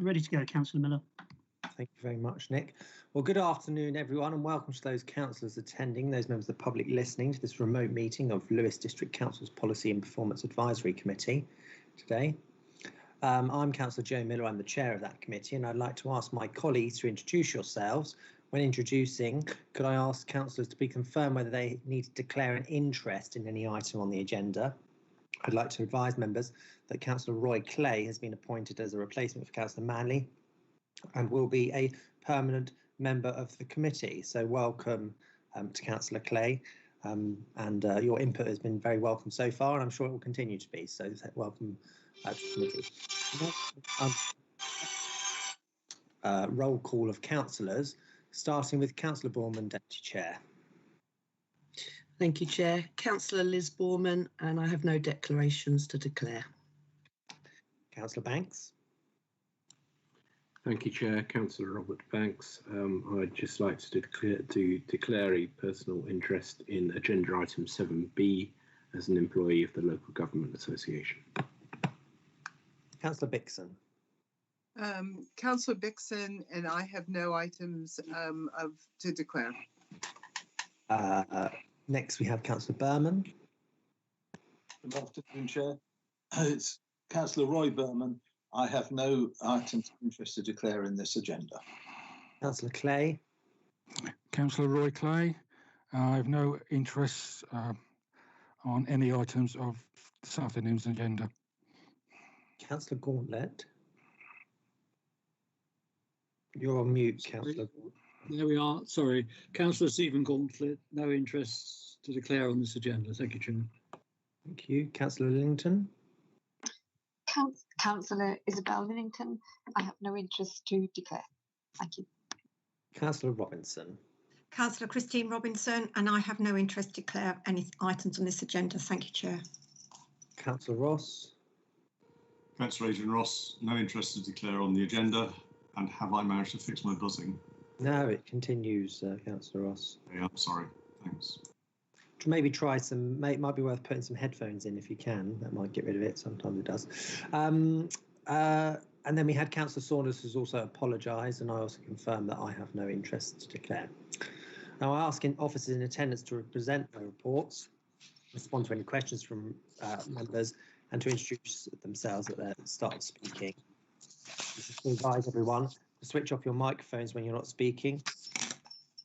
Ready to go, Councillor Miller. Thank you very much, Nick. Well, good afternoon, everyone, and welcome to those councillors attending, those members of the public listening to this remote meeting of Lewes District Council's Policy and Performance Advisory Committee today. I'm Councillor Joe Miller, I'm the chair of that committee, and I'd like to ask my colleagues to introduce yourselves. When introducing, could I ask councillors to please confirm whether they need to declare an interest in any item on the agenda? I'd like to advise members that Councillor Roy Clay has been appointed as a replacement for Councillor Manley and will be a permanent member of the committee. So welcome to Councillor Clay, and your input has been very welcome so far, and I'm sure it will continue to be. So welcome to the committee. Roll call of councillors, starting with Councillor Borman, Deputy Chair. Thank you, Chair. Councillor Liz Borman, and I have no declarations to declare. Councillor Banks. Thank you, Chair. Councillor Robert Banks. I'd just like to declare a personal interest in agenda item 7B as an employee of the Local Government Association. Councillor Bixon. Councillor Bixon, and I have no items to declare. Next, we have Councillor Berman. Good afternoon, Chair. It's Councillor Roy Berman. I have no items of interest to declare in this agenda. Councillor Clay. Councillor Roy Clay. I have no interest on any items of this afternoon's agenda. Councillor Gauntlet. You're on mute, Councillor. There we are. Sorry. Councillor Stephen Gauntlet, no interest to declare on this agenda. Thank you, Chairman. Thank you. Councillor Lillington. Councillor Isabel Lillington, I have no interest to declare. Thank you. Councillor Robinson. Councillor Christine Robinson, and I have no interest to declare any items on this agenda. Thank you, Chair. Councillor Ross. Councillor Adrian Ross, no interest to declare on the agenda. And have I managed to fix my buzzing? No, it continues, Councillor Ross. Yeah, I'm sorry. Thanks. Maybe try some, might be worth putting some headphones in if you can. That might get rid of it. Sometimes it does. And then we had Councillor Saunders, who's also apologised, and I also confirm that I have no interest to declare. Now, I ask officers in attendance to present their reports, respond to any questions from members, and to introduce themselves at the start of speaking. Just to advise everyone to switch off your microphones when you're not speaking.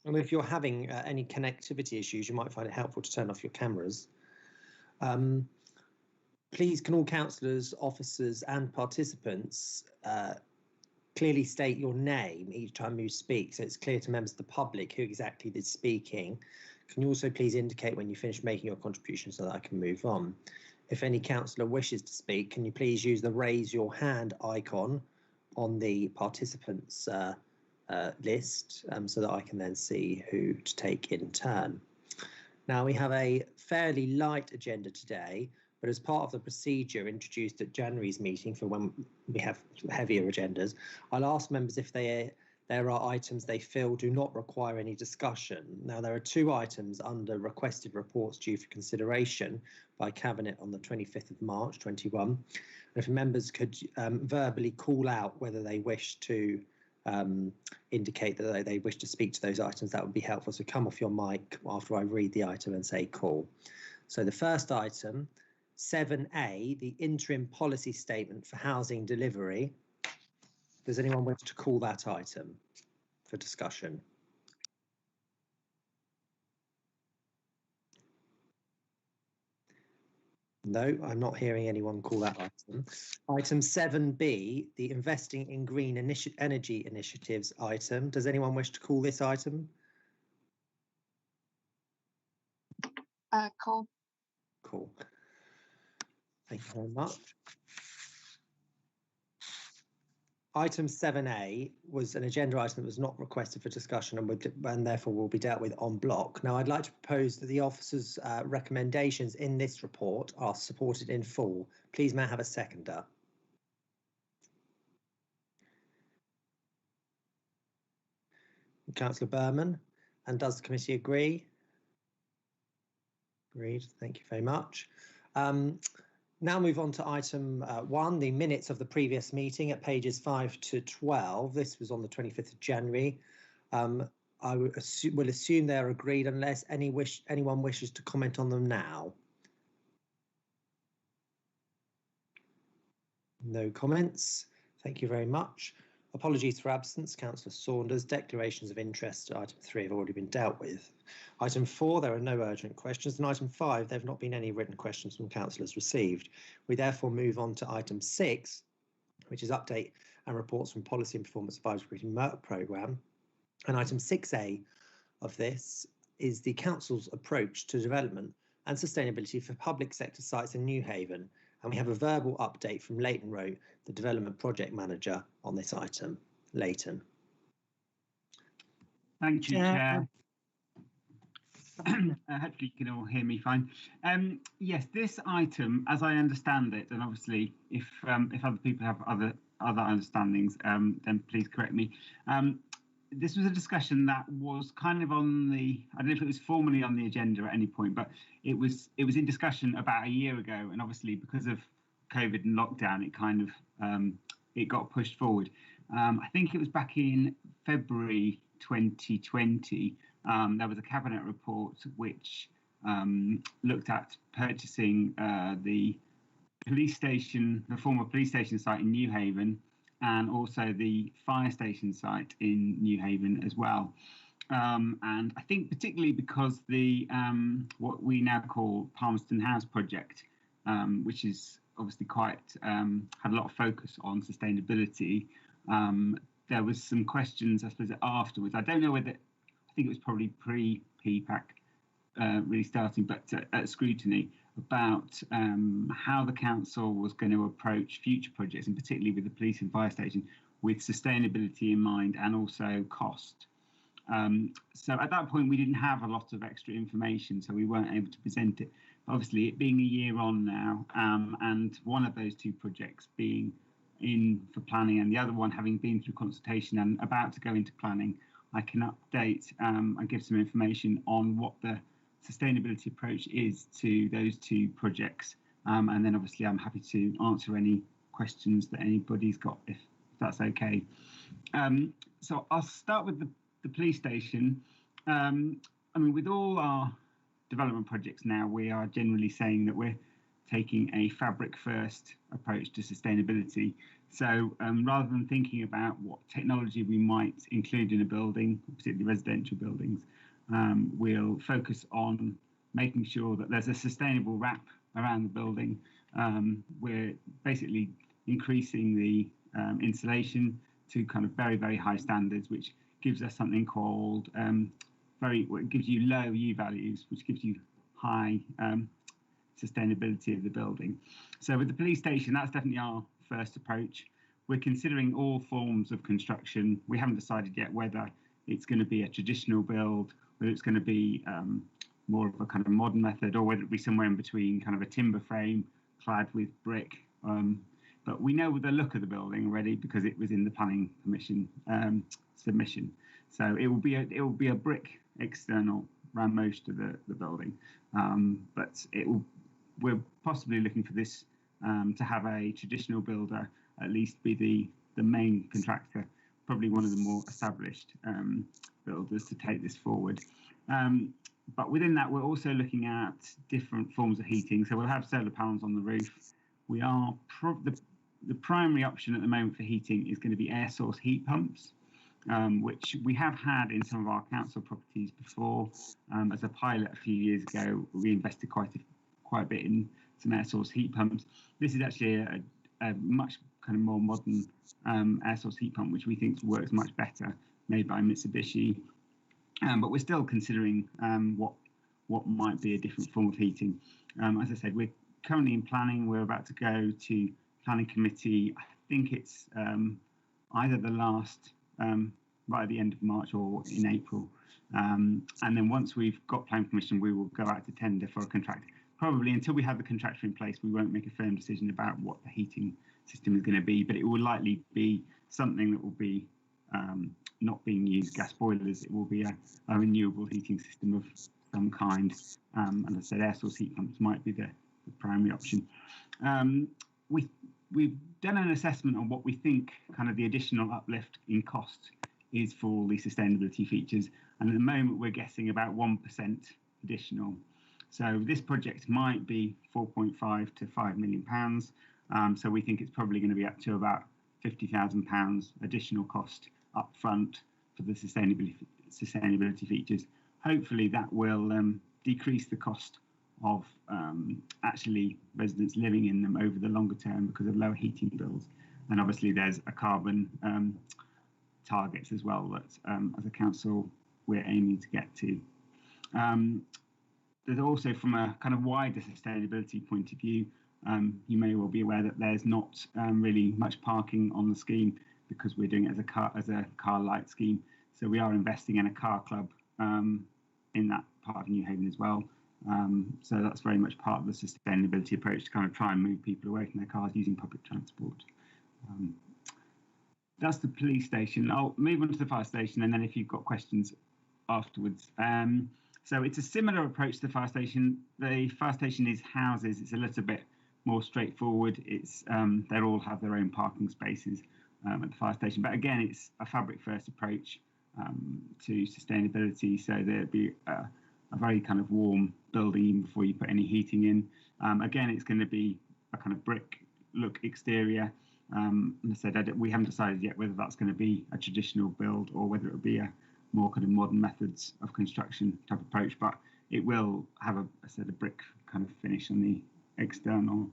And if you're having any connectivity issues, you might find it helpful to turn off your cameras. Please, can all councillors, officers and participants clearly state your name each time you speak, so it's clear to members of the public who exactly is speaking. Can you also please indicate when you finish making your contribution so that I can move on? If any councillor wishes to speak, can you please use the raise your hand icon on the participants list so that I can then see who to take in turn. Now, we have a fairly light agenda today, but as part of the procedure introduced at January's meeting for when we have heavier agendas, I'll ask members if there are items they feel do not require any discussion. Now, there are 2 items under requested reports due for consideration by Cabinet on the 25th of March 21. And if members could verbally call out whether they wish to indicate that they wish to speak to those items, that would be helpful. So come off your mic after I read the item and say call. So the first item, 7A, the interim policy statement for housing delivery. Does anyone wish to call that item for discussion? No, I'm not hearing anyone call that item. Item 7B, the investing in green energy initiatives item. Does anyone wish to call this item? Call. Cool. Thank you very much. Item 7A was an agenda item that was not requested for discussion and therefore will be dealt with en bloc. Now, I'd like to propose that the officers' recommendations in this report are supported in full. Please, may I have a seconder? Councillor Berman. And does the committee agree? Agreed. Thank you very much. Now move on to item 1, the minutes of the previous meeting at pages 5 to 12. This was on the 25th of January. I will assume they're agreed unless anyone wishes to comment on them now. No comments. Thank you very much. Apologies for absence, Councillor Saunders. Declarations of interest, item 3 have already been dealt with. Item 4, there are no urgent questions. And item 5, there have not been any written questions from councillors received. We therefore move on to item 6, which is update and reports from Policy and Performance Advisory Committee programme. And item 6A of this is the council's approach to development and sustainability for public sector sites in Newhaven. And we have a verbal update from Leighton Rowe, the development project manager, on this item. Leighton. Thank you, Chair. Hopefully you can all hear me fine. Yes, this item, as I understand it, and obviously if other people have other understandings, then please correct me. This was a discussion that was kind of on the, I don't know if it was formally on the agenda at any point, but it was in discussion about a year ago, and obviously because of COVID and lockdown, it kind of it got pushed forward. I think it was back in February 2020. There was a cabinet report which looked at purchasing the police station, the former police station site in Newhaven, and also the fire station site in Newhaven as well. And I think particularly because the what we now call Palmerston House project, which is obviously quite had a lot of focus on sustainability, there was some questions, I suppose, afterwards. I don't know whether, I think it was probably pre-PPAC really starting, but at scrutiny about how the council was going to approach future projects, and particularly with the police and fire station, with sustainability in mind and also cost. So at that point, we didn't have a lot of extra information, so we weren't able to present it. But obviously, it being a year on now, and one of those two projects being in for planning and the other one having been through consultation and about to go into planning, I can update and give some information on what the sustainability approach is to those two projects, and then obviously I'm happy to answer any questions that anybody's got, if that's okay. So I'll start with the police station. I mean, with all our development projects now, we are generally saying that we're taking a fabric first approach to sustainability. So rather than thinking about what technology we might include in a building, particularly residential buildings, we'll focus on making sure that there's a sustainable wrap around the building. We're basically increasing the insulation to kind of very, very high standards, which gives us something called it gives you low U values, which gives you high sustainability of the building. So with the police station, that's definitely our first approach. We're considering all forms of construction. We haven't decided yet whether it's going to be a traditional build, whether it's going to be more of a kind of modern method, or whether it be somewhere in between, kind of a timber frame clad with brick. But we know the look of the building already because it was in the planning permission submission. So it will be a brick external around most of the building, but we're possibly looking for this to have a traditional builder at least be the main contractor, probably one of the more established builders to take this forward. But within that, we're also looking at different forms of heating. So we'll have solar panels on the roof. We are the primary option at the moment for heating is going to be air source heat pumps, which we have had in some of our council properties before. As a pilot a few years ago, we invested quite a bit in some air source heat pumps. This is actually a much kind of more modern air source heat pump, which we think works much better, made by Mitsubishi. But we're still considering what might be a different form of heating. As I said, we're currently in planning. We're about to go to planning committee. I think it's either the last, right at the end of March or in April. And then once we've got planning permission, we will go out to tender for a contract. Probably until we have the contractor in place, we won't make a firm decision about what the heating system is going to be, but it will likely be something that will be not being used gas boilers. It will be a renewable heating system of some kind. And as I said, air source heat pumps might be the the primary option. We've done an assessment on what we think kind of the additional uplift in cost is for all these sustainability features, and at the moment we're guessing about 1% additional. So this project might be 4.5 to £5 million. So we think it's probably going to be up to about £50,000 additional cost up front for the sustainability features. Hopefully that will decrease the cost of actually residents living in them over the longer term because of lower heating bills. And obviously there's a carbon targets as well that as a council we're aiming to get to. There's also, from a kind of wider sustainability point of view, you may well be aware that there's not really much parking on the scheme because we're doing it as a car light scheme. So we are investing in a car club in that part of New Haven as well. So that's very much part of the sustainability approach, to kind of try and move people away from their cars using public transport. That's the police station. I'll move on to the fire station, and then if you've got questions afterwards. So it's a similar approach to the fire station. The fire station is houses. It's a little bit more straightforward. It's they all have their own parking spaces at the fire station. But again, it's a fabric first approach to sustainability. So there'd be a very kind of warm building even before you put any heating in. Again, it's going to be a kind of brick look exterior. And I said, we haven't decided yet whether that's going to be a traditional build or whether it will be a more kind of modern methods of construction type approach, but it will have a brick kind of finish on the external.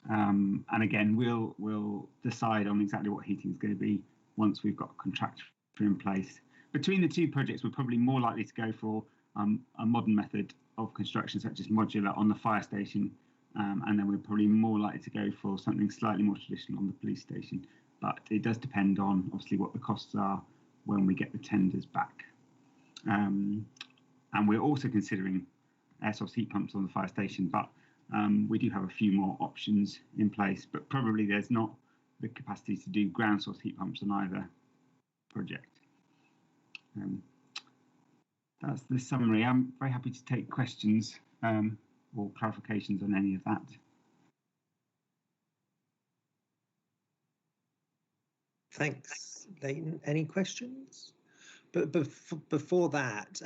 And again, we'll decide on exactly what heating is going to be once we've got a contractor in place. Between the two projects, we're probably more likely to go for a modern method of construction, such as modular on the fire station, and then we're probably more likely to go for something slightly more traditional on the police station. But it does depend on obviously what the costs are when we get the tenders back. And we're also considering air source heat pumps on the fire station, but we do have a few more options in place, but probably there's not the capacity to do ground source heat pumps on either project. That's the summary. I'm very happy to take questions or clarifications on any of that. Thanks, Leighton. Any questions? But before that,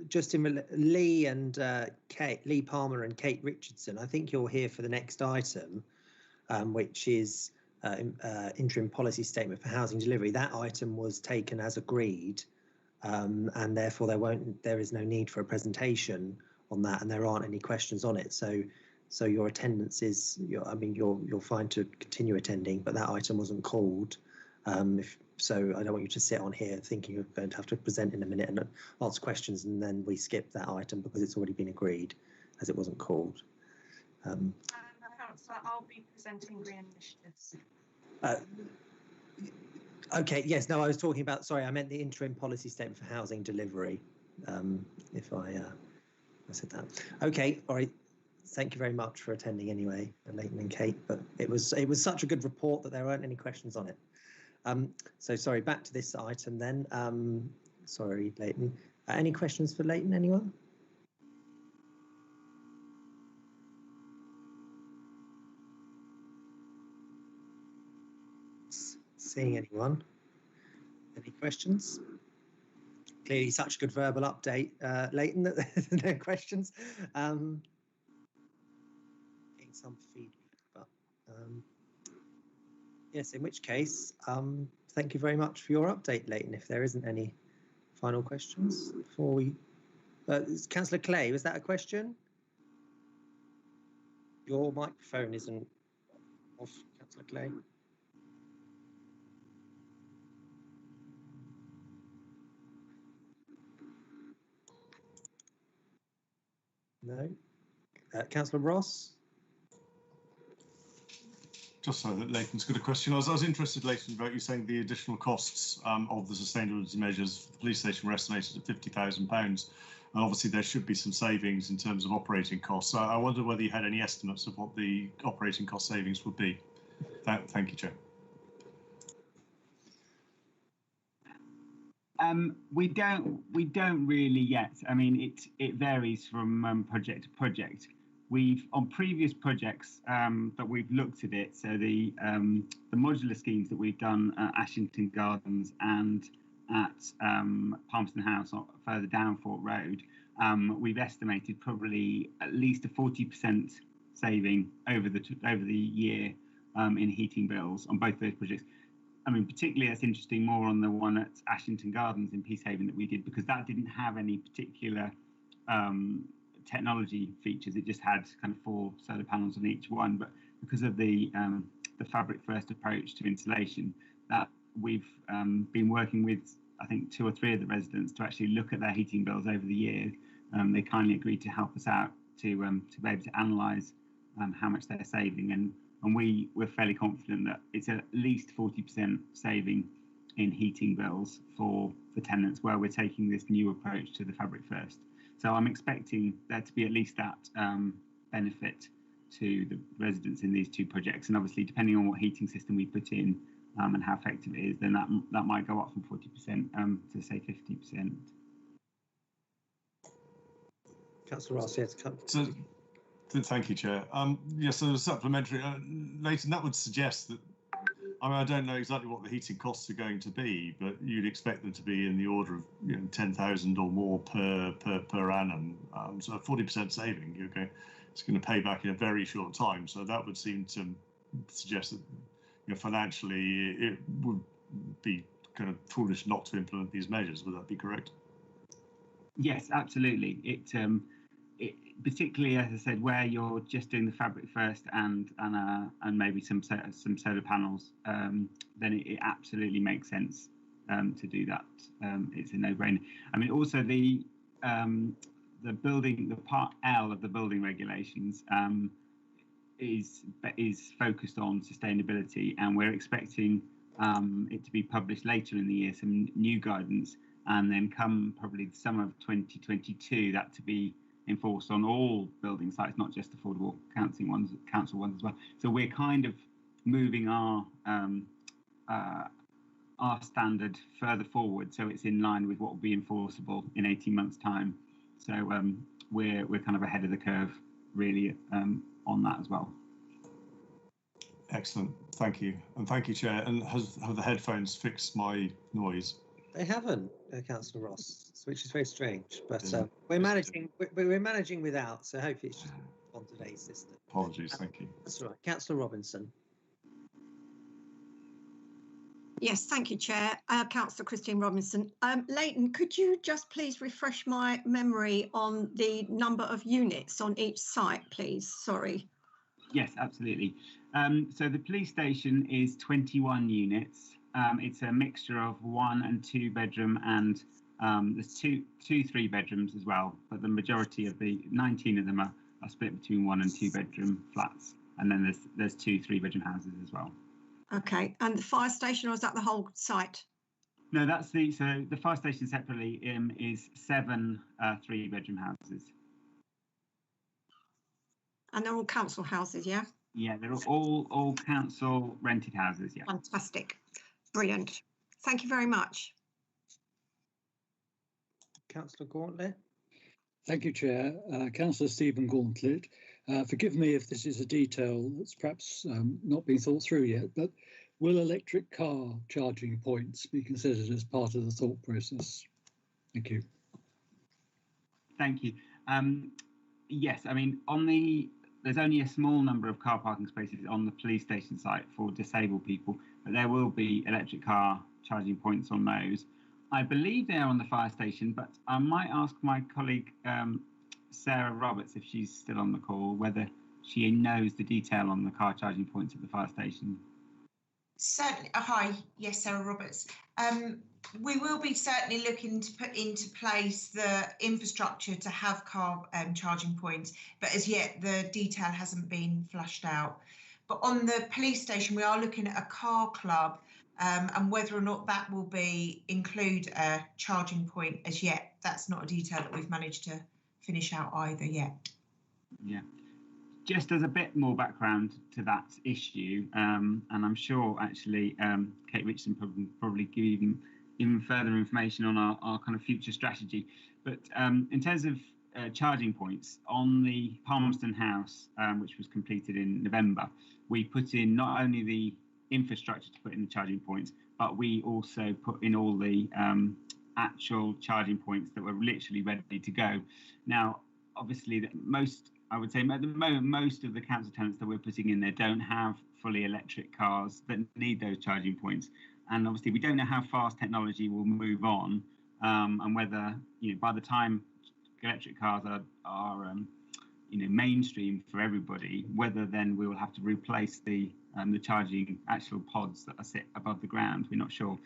just in Lee and Lee Palmer and Kate Richardson, I think you're here for the next item, which is interim policy statement for housing delivery. That item was taken as agreed, and therefore there is no need for a presentation on that, and there aren't any questions on it. So your attendance is, you're fine to continue attending, but that item wasn't called. So I don't want you to sit on here thinking you're going to have to present in a minute and answer questions, and then we skip that item because it's already been agreed, as it wasn't called. Councillor, I'll be presenting green initiatives. Okay, yes, no, I was talking about, sorry, I meant the interim policy statement for housing delivery, if I said that. Okay, all right. Thank you very much for attending anyway, Leighton and Kate, but it was such a good report that there weren't any questions on it. So sorry, back to this item then. Sorry, Leighton. Any questions for Leighton, anyone? Seeing anyone? Any questions? Clearly such a good verbal update, Leighton, that there's no questions. Getting some feedback, but yes, in which case, thank you very much for your update, Leighton. If there isn't any final questions before we... Councillor Clay, was that a question? Your microphone isn't off, Councillor Clay. No. Councillor Ross? Just so that Leighton's got a question. I was interested, Leighton, about you saying the additional costs of the sustainability measures for the police station were estimated at £50,000. And obviously there should be some savings in terms of operating costs. So I wonder whether you had any estimates of what the operating cost savings would be. Thank you, Chair. We don't really yet. I mean, it varies from project to project. we've on previous projects that we've looked at it. So the modular schemes that we've done at Ashington Gardens and at Palmerston House further down Fort Road, we've estimated probably at least a 40% saving over the year in heating bills on both those projects. I mean, particularly that's interesting more on the one at Ashington Gardens in Peacehaven that we did, because that didn't have any particular technology features. It just had kind of 4 solar panels on each one. But because of the fabric first approach to insulation, that we've been working with, I think, 2 or 3 of the residents to actually look at their heating bills over the year. They kindly agreed to help us out to be able to analyse how much they're saving, and we're fairly confident that it's at least 40% saving in heating bills for tenants where we're taking this new approach to the fabric first. So I'm expecting there to be at least that benefit to the residents in these 2 projects, and obviously depending on what heating system we put in and how effective it is, then that might go up from 40% to say 50%. Councillor Ross, yes. So, thank you, Chair. Yes, so supplementary, Leighton, that would suggest that, I mean, I don't know exactly what the heating costs are going to be, but you'd expect them to be in the order of 10,000 or more per annum. So a 40% saving, it's going to pay back in a very short time. So that would seem to suggest that financially it would be kind of foolish not to implement these measures. Would that be correct? Yes, absolutely. It particularly, as I said, where you're just doing the fabric first and maybe some solar panels, then it absolutely makes sense to do that. It's a no-brainer. I mean, also the part L of the building regulations is focused on sustainability, and we're expecting it to be published later in the year, some new guidance, and then come probably the summer of 2022, that to be enforced on all building sites, not just affordable council ones as well. So we're kind of moving our standard further forward, so it's in line with what will be enforceable in 18 months' time. So we're kind of ahead of the curve, really, on that as well. Excellent, thank you, and thank you, Chair. And have the headphones fixed my noise? They haven't, Councillor Ross, which is very strange. But we're managing without, so hopefully it's just on today's system. Apologies, thank you. That's all right, Councillor Robinson. Yes, thank you, Chair. Councillor Christine Robinson. Leighton, could you just please refresh my memory on the number of units on each site, please? Sorry. Yes, absolutely. So the police station is 21 units. It's a mixture of 1 and 2 bedroom, and there's two 3 bedrooms as well. But the majority of the 19 of them are split between 1 and 2 bedroom flats, and then there's 2 3 bedroom houses as well. Okay, and the fire station, or is that the whole site? No, so the fire station separately is 7 3 bedroom houses. And they're all council houses, yeah? Yeah, they're all council rented houses, yeah. Fantastic. Brilliant. Thank you very much. Councillor Gauntlet. Thank you, Chair. Councillor Stephen Gauntlet. Forgive me if this is a detail that's perhaps not been thought through yet, but will electric car charging points be considered as part of the thought process? Thank you. Thank you. Yes, I mean, there's only a small number of car parking spaces on the police station site for disabled people, but there will be electric car charging points on those. I believe they are on the fire station, but I might ask my colleague Sarah Roberts, if she's still on the call, whether she knows the detail on the car charging points at the fire station. Certainly. Hi, yes, Sarah Roberts. We will be certainly looking to put into place the infrastructure to have car charging points, but as yet the detail hasn't been flushed out. But on the police station, we are looking at a car club, and whether or not that will include a charging point as yet, that's not a detail that we've managed to finish out either yet. Yeah. Just as a bit more background to that issue, and I'm sure actually Kate Richardson probably give even further information on our kind of future strategy. But in terms of charging points on the Palmerston House, which was completed in November. We put in not only the infrastructure to put in the charging points, but we also put in all the actual charging points that were literally ready to go. Now, obviously, I would say at the moment, most of the council tenants that we're putting in there don't have fully electric cars that need those charging points. And obviously, we don't know how fast technology will move on, and whether, by the time electric cars are mainstream for everybody, whether then we will have to replace the charging actual pods that are sit above the ground. We're not sure.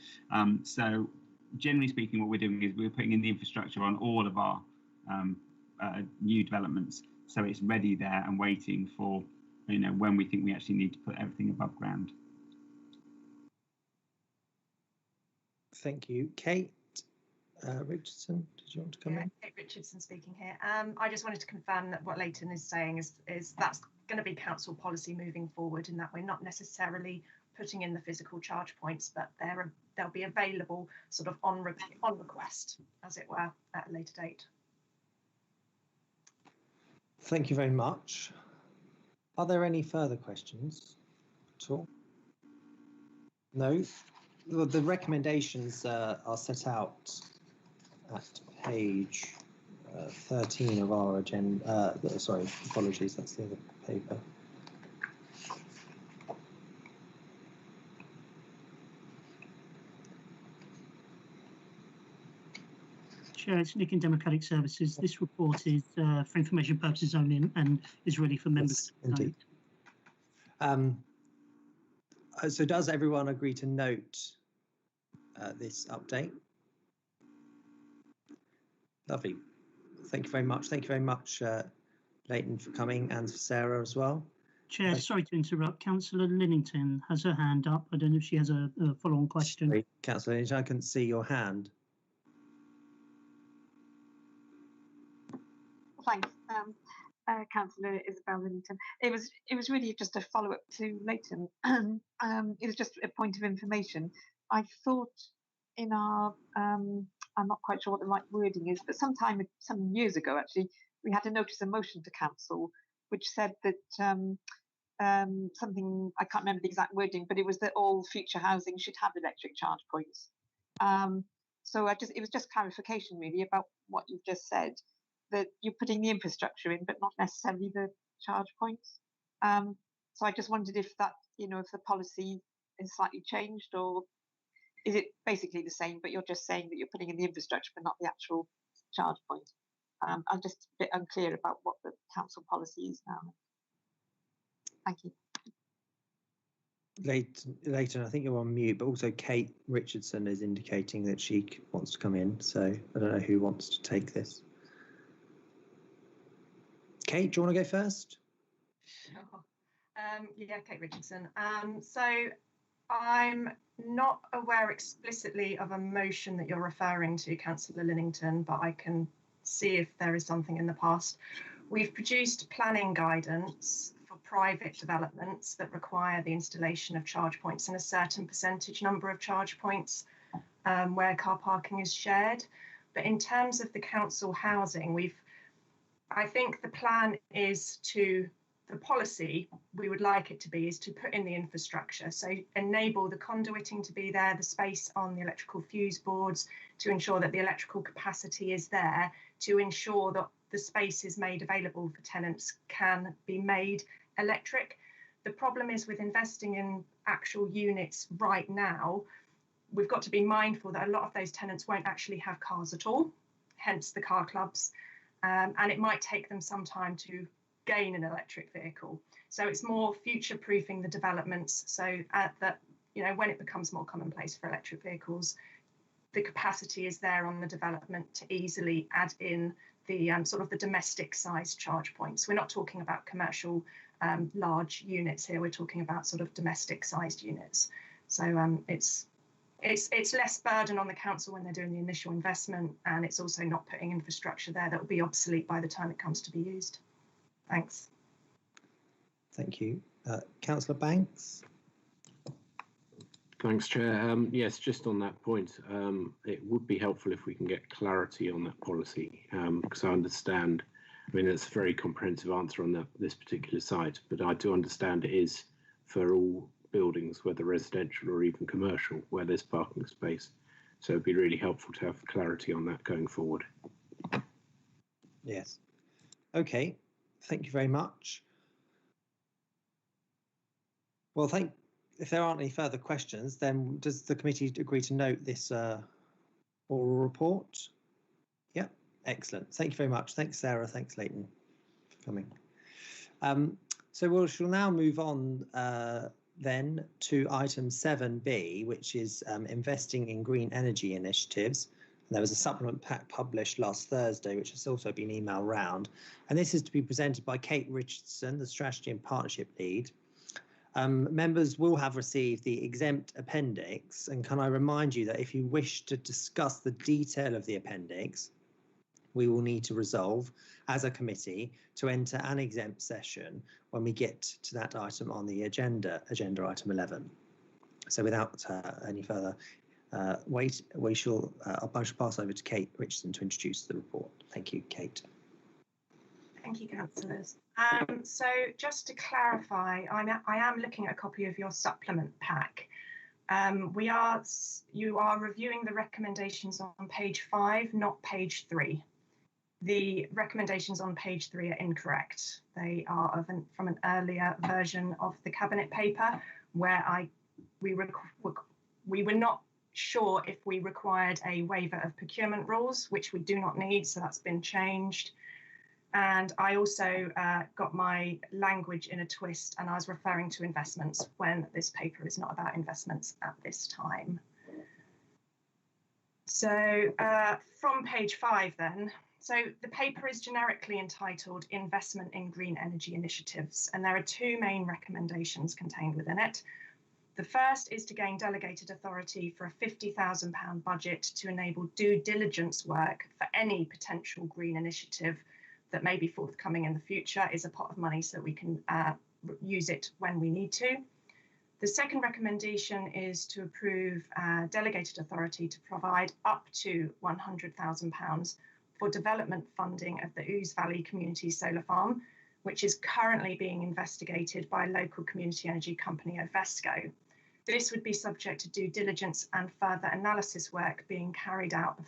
So generally speaking, what we're doing is we're putting in the infrastructure on all of our new developments, so it's ready there and waiting for when we think we actually need to put everything above ground. Thank you. Kate Richardson, did you want to come in? Kate Richardson speaking here. I just wanted to confirm that what Leighton is saying is that's going to be council policy moving forward, in that we're not necessarily putting in the physical charge points, but they'll be available sort of on request, as it were, at a later date. Thank you very much. Are there any further questions at all? No? The recommendations are set out at page 13 of our agenda. Sorry, apologies, that's the other paper. Chair, it's Nick in Democratic Services. This report is for information purposes only and is ready for members. Yes, indeed. So does everyone agree to note this update? Lovely. Thank you very much. Thank you very much, Leighton, for coming, and for Sarah as well. Chair, sorry to interrupt. Councillor Linnington has her hand up. I don't know if she has a follow-on question. Sorry, Councillor Linnington, I couldn't see your hand. Thanks, Councillor Isabel Linnington. It was really just a follow-up to Leighton. It was just a point of information. I thought in our, I'm not quite sure what the right wording is, but some years ago, actually, we had a notice of motion to council, which said that something, I can't remember the exact wording, but it was that all future housing should have electric charge points. So it was just clarification really about what you've just said, that you're putting the infrastructure in, but not necessarily the charge points. So I just wondered if that, if the policy is slightly changed, or is it basically the same, but you're just saying that you're putting in the infrastructure, but not the actual charge point? I'm just a bit unclear about what the council policy is now. Thank you. Leighton, I think you're on mute, but also Kate Richardson is indicating that she wants to come in. So I don't know who wants to take this. Kate, do you want to go first? Sure. Yeah, Kate Richardson. So I'm not aware explicitly of a motion that you're referring to, Councillor Linnington, but I can see if there is something in the past. We've produced planning guidance for private developments that require the installation of charge points and a certain percentage number of charge points where car parking is shared. But in terms of the council housing, I think the plan is the policy we would like it to be is to put in the infrastructure, so enable the conduiting to be there, the space on the electrical fuse boards, to ensure that the electrical capacity is there, to ensure that the space is made available for tenants can be made electric. The problem is with investing in actual units right now, we've got to be mindful that a lot of those tenants won't actually have cars at all, hence the car clubs, and it might take them some time to gain an electric vehicle. So it's more future-proofing the developments so that, when it becomes more commonplace for electric vehicles, the capacity is there on the development to easily add in the sort of the domestic sized charge points. We're not talking about commercial large units here. We're talking about sort of domestic sized units. So it's less burden on the council when they're doing the initial investment, and it's also not putting infrastructure there that will be obsolete by the time it comes to be used. Thanks. Thank you. Councillor Banks. Thanks, Chair. Yes, just on that point, it would be helpful if we can get clarity on that policy, because I understand, I mean, it's a very comprehensive answer on this particular site, but I do understand it is for all buildings, whether residential or even commercial, where there's parking space. So it'd be really helpful to have clarity on that going forward. Yes. Okay, thank you very much. Well, if there aren't any further questions, then does the committee agree to note this oral report? Yeah, excellent. Thank you very much. Thanks, Sarah. Thanks, Leighton, for coming. So we shall now move on then to item 7B, which is investing in green energy initiatives. And there was a supplement pack published last Thursday, which has also been emailed round. And this is to be presented by Kate Richardson, the Strategy and Partnership Lead. Members will have received the exempt appendix, and can I remind you that if you wish to discuss the detail of the appendix, we will need to resolve as a committee to enter an exempt session when we get to that item on the agenda item 11. So without any further wait, I'll pass over to Kate Richardson to introduce the report. Thank you, Kate. Thank you, councillors. So just to clarify, I am looking at a copy of your supplement pack. You are reviewing the recommendations on page 5, not page 3. The recommendations on page 3 are incorrect. They are from an earlier version of the cabinet paper, where we were not sure if we required a waiver of procurement rules, which we do not need, so that's been changed. And I also got my language in a twist, and I was referring to investments when this paper is not about investments at this time. So from page 5 then, so the paper is generically entitled Investment in Green Energy Initiatives, and there are 2 main recommendations contained within it. The first is to gain delegated authority for a £50,000 budget to enable due diligence work for any potential green initiative that may be forthcoming in the future. Is a pot of money so we can use it when we need to. The second recommendation is to approve delegated authority to provide up to £100,000 for development funding of the Ouse Valley Community Solar Farm, which is currently being investigated by local community energy company Ovesco. This would be subject to due diligence and further analysis work being carried out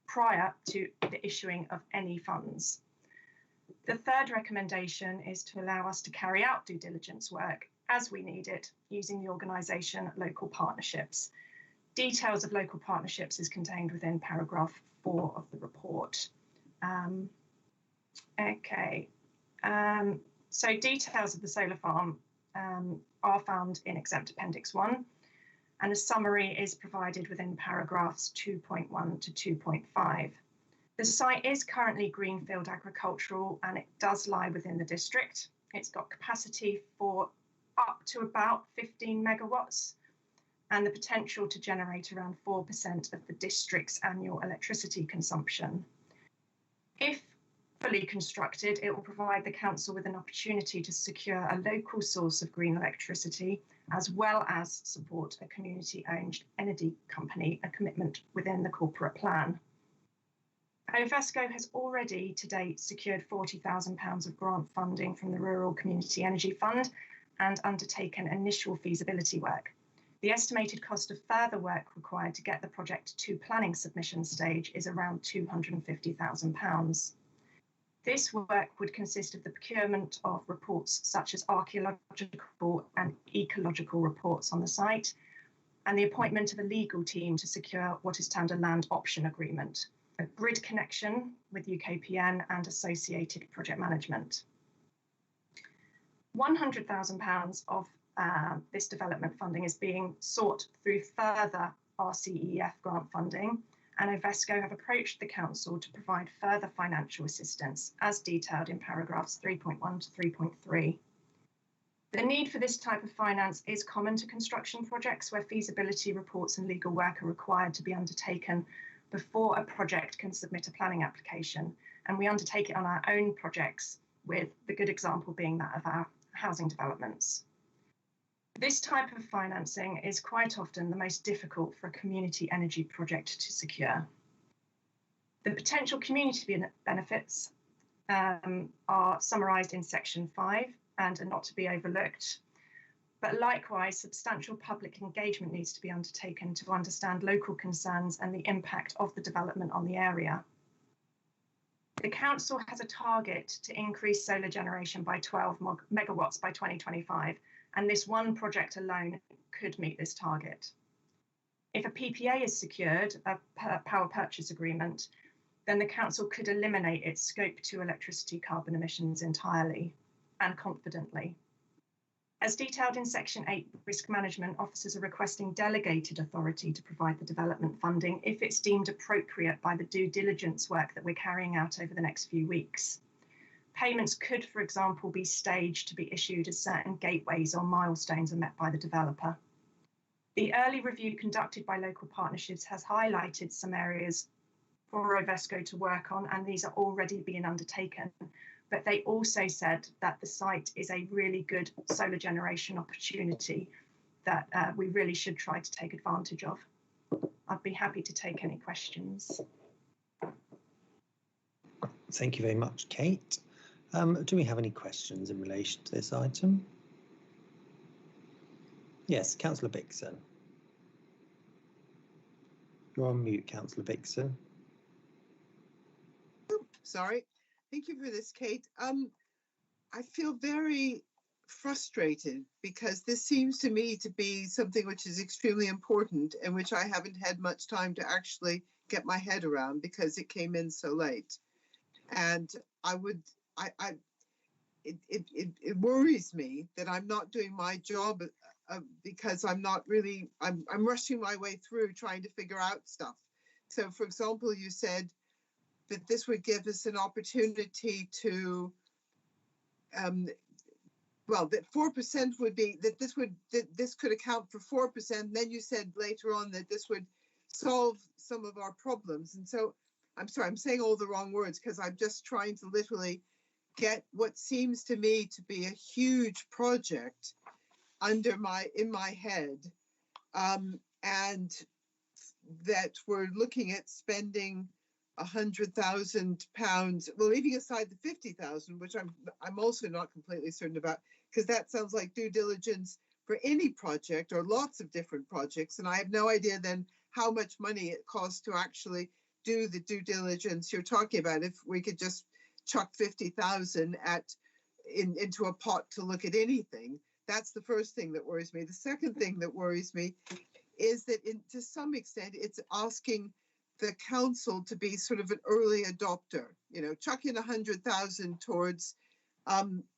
prior to the issuing of any funds. The third recommendation is to allow us to carry out due diligence work as we need it using the organisation Local Partnerships. Details of local partnerships is contained within paragraph 4 of the report. So details of the solar farm are found in exempt appendix 1. And a summary is provided within paragraphs 2.1 to 2.5. The site is currently greenfield agricultural, and it does lie within the district. It's got capacity for up to about 15 megawatts and the potential to generate around 4% of the district's annual electricity consumption. If fully constructed, it will provide the council with an opportunity to secure a local source of green electricity, as well as support a community-owned energy company, a commitment within the corporate plan. Ovesco has already to date secured £40,000 of grant funding from the Rural Community Energy Fund and undertaken initial feasibility work. The estimated cost of further work required to get the project to planning submission stage is around £250,000. This work would consist of the procurement of reports such as archaeological and ecological reports on the site, and the appointment of a legal team to secure what is termed a land option agreement, a grid connection with UKPN and associated project management. £100,000 of this development funding is being sought through further RCEF grant funding, and Ovesco have approached the council to provide further financial assistance as detailed in paragraphs 3.1 to 3.3. The need for this type of finance is common to construction projects where feasibility reports and legal work are required to be undertaken before a project can submit a planning application, and we undertake it on our own projects, with the good example being that of our housing developments. This type of financing is quite often the most difficult for a community energy project to secure. The potential community benefits are summarised in section 5 and are not to be overlooked. But likewise, substantial public engagement needs to be undertaken to understand local concerns and the impact of the development on the area. The council has a target to increase solar generation by 12 megawatts by 2025, and this one project alone could meet this target. If a PPA is secured, a power purchase agreement, then the council could eliminate its scope 2 electricity carbon emissions entirely and confidently. As detailed in section 8, risk management officers are requesting delegated authority to provide the development funding if it's deemed appropriate by the due diligence work that we're carrying out over the next few weeks. Payments could, for example, be staged to be issued as certain gateways or milestones are met by the developer. The early review conducted by local partnerships has highlighted some areas for Ovesco to work on, and these are already being undertaken. But they also said that the site is a really good solar generation opportunity that we really should try to take advantage of. I'd be happy to take any questions. Thank you very much, Kate. Do we have any questions in relation to this item? Yes, Councillor Bixon. You're on mute, Councillor Bixon. Sorry. Thank you for this, Kate. I feel very frustrated because this seems to me to be something which is extremely important and which I haven't had much time to actually get my head around because it came in so late. And it worries me that I'm not doing my job because I'm not really, I'm rushing my way through trying to figure out stuff. So, for example, you said that this would give us an opportunity to, well, that 4% would be, that this could account for 4%. And then you said later on that this would solve some of our problems. And so, I'm sorry, I'm saying all the wrong words because I'm just trying to literally get what seems to me to be a huge project in my head, and that we're looking at spending £100,000, well, leaving aside the 50,000, which I'm also not completely certain about, because that sounds like due diligence for any project or lots of different projects, and I have no idea then how much money it costs to actually do the due diligence you're talking about. If we could just chuck 50,000 into a pot to look at anything, that's the first thing that worries me. The second thing that worries me is that to some extent it's asking the council to be sort of an early adopter, you know, chuck in 100,000 towards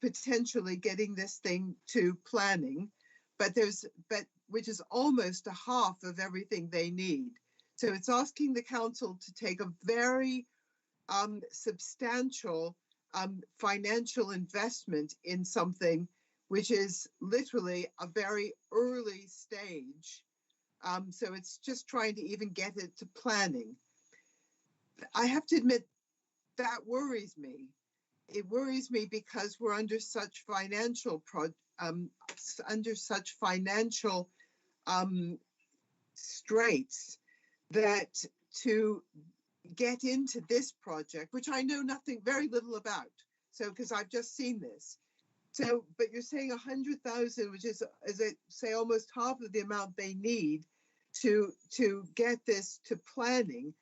potentially getting this thing to planning, but which is almost a half of everything they need. So it's asking the council to take a very substantial financial investment in something which is literally a very early stage. So it's just trying to even get it to planning. I have to admit that worries me. It worries me because we're under such financial straits that to get into this project, which I know very little about, so because I've just seen this. So, but you're saying 100,000, which is, as I say, almost half of the amount they need to get this to planning,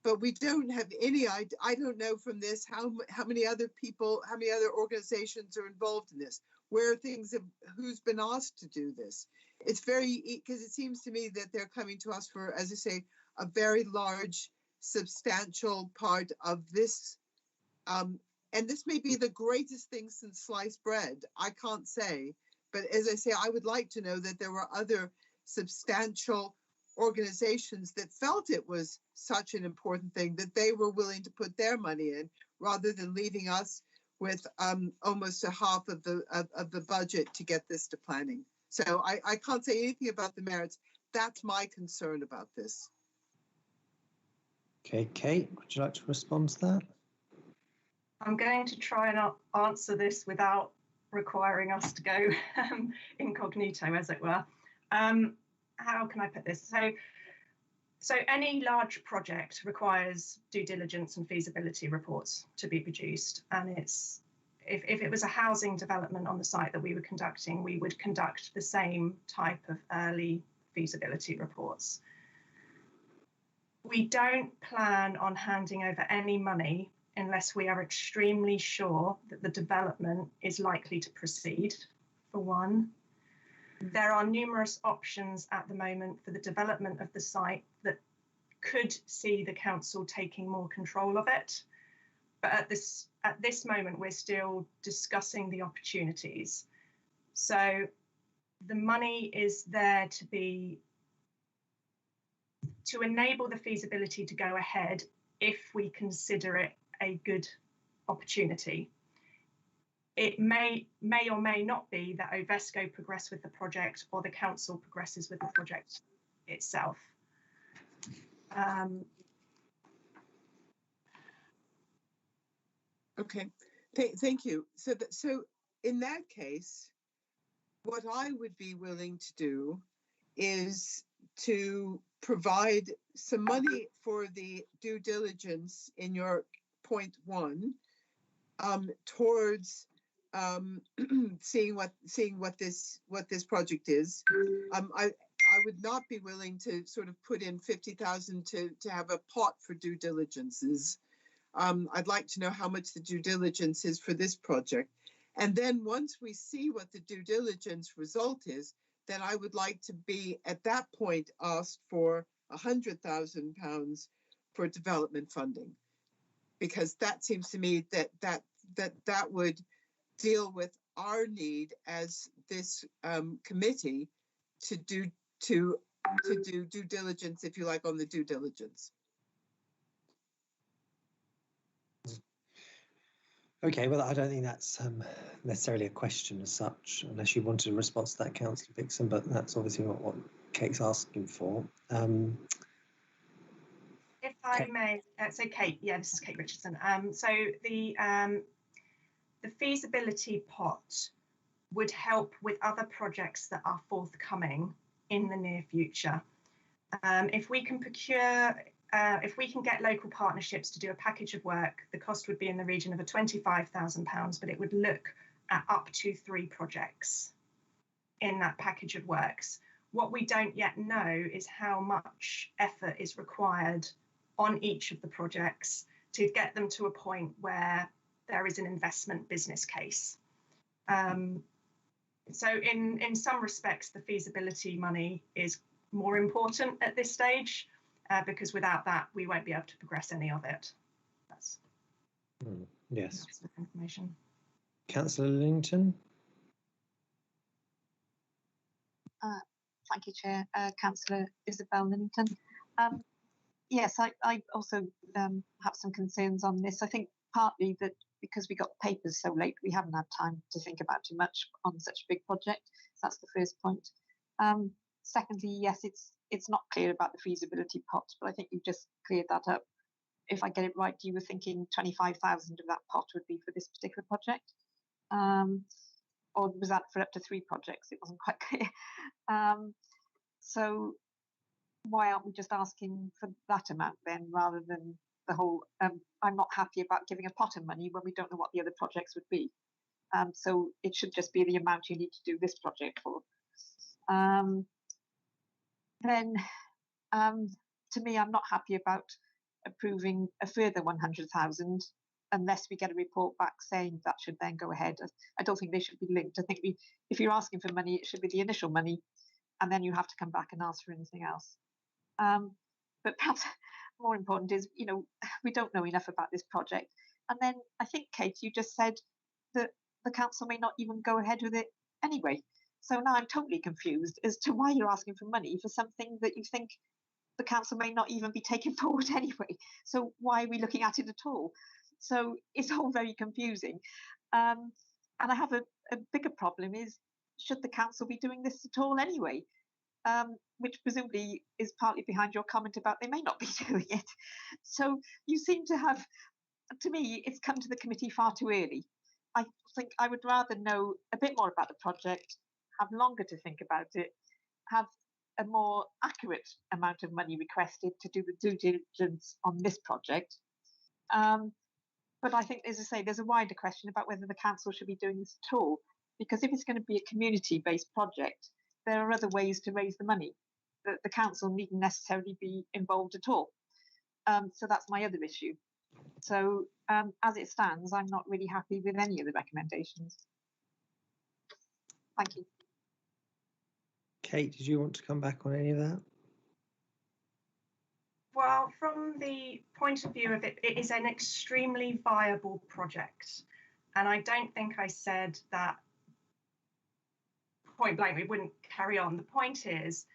but we don't have any idea. I don't know from this how many other people, how many other organizations are involved in this, who's been asked to do this. It's because it seems to me that they're coming to us for, as I say, a very large, substantial part of this. And this may be the greatest thing since sliced bread. I can't say, but as I say, I would like to know that there were other substantial organizations that felt it was such an important thing that they were willing to put their money in, rather than leaving us with almost a half of the budget to get this to planning. So I can't say anything about the merits. That's my concern about this. Okay, Kate, would you like to respond to that? I'm going to try and answer this without requiring us to go incognito, as it were. How can I put this? So any large project requires due diligence and feasibility reports to be produced. And it's if it was a housing development on the site that we were conducting, we would conduct the same type of early feasibility reports. We don't plan on handing over any money unless we are extremely sure that the development is likely to proceed, for one. There are numerous options at the moment for the development of the site that could see the council taking more control of it. But at this moment, we're still discussing the opportunities. So the money is there to enable the feasibility to go ahead if we consider it a good opportunity. It may or may not be that Ovesco progress with the project or the council progresses with the project itself. Okay, thank you. So in that case, what I would be willing to do is to provide some money for the due diligence in your point one, towards seeing what this project is. I would not be willing to sort of put in 50,000 to have a pot for due diligences. I'd like to know how much the due diligence is for this project. And then once we see what the due diligence result is, then I would like to be at that point asked for £100,000 for development funding, because that seems to me that would deal with our need as this committee to do due diligence, if you like, on the due diligence. Okay, well, I don't think that's necessarily a question as such, unless you wanted a response to that, Councillor Dixon, but that's obviously not what Kate's asking for. If I may, so Kate, yeah, this is Kate Richardson. So the feasibility pot would help with other projects that are forthcoming in the near future. If we can procure, if we can get local partnerships to do a package of work, the cost would be in the region of £25,000, but it would look at up to 3 projects in that package of works. What we don't yet know is how much effort is required on each of the projects to get them to a point where there is an investment business case. So in some respects, the feasibility money is more important at this stage, because without that, we won't be able to progress any of it. That's yes. Information. Councillor Lillington. Thank you, Chair. Councillor Isabel Lillington. Yes, I also have some concerns on this. I think partly that because we got papers so late, we haven't had time to think about too much on such a big project. So that's the first point. Secondly, yes, it's not clear about the feasibility pot, but I think you've just cleared that up. If I get it right, you were thinking 25,000 of that pot would be for this particular project, or was that for up to 3 projects? It wasn't quite clear. So why aren't we just asking for that amount then, rather than the whole? I'm not happy about giving a pot of money when we don't know what the other projects would be. So it should just be the amount you need to do this project for. Then, to me, I'm not happy about approving a further 100,000 unless we get a report back saying that should then go ahead. I don't think they should be linked. I think if you're asking for money, it should be the initial money, and then you have to come back and ask for anything else. But perhaps more important is, we don't know enough about this project. And then I think, Kate, you just said that the council may not even go ahead with it anyway. So now I'm totally confused as to why you're asking for money for something that you think the council may not even be taking forward anyway. So why are we looking at it at all? So it's all very confusing. And I have a bigger problem is, should the council be doing this at all anyway? Which presumably is partly behind your comment about they may not be doing it. So you seem to have, to me, it's come to the committee far too early. I think I would rather know a bit more about the project, have longer to think about it, have a more accurate amount of money requested to do the due diligence on this project. But I think, as I say, there's a wider question about whether the council should be doing this at all, because if it's going to be a community-based project, there are other ways to raise the money. The council needn't necessarily be involved at all. So that's my other issue. So as it stands, I'm not really happy with any of the recommendations. Thank you. Kate, did you want to come back on any of that? Well, from the point of view of it, it is an extremely viable project. And I don't think I said that point blank, we wouldn't carry on. The point is,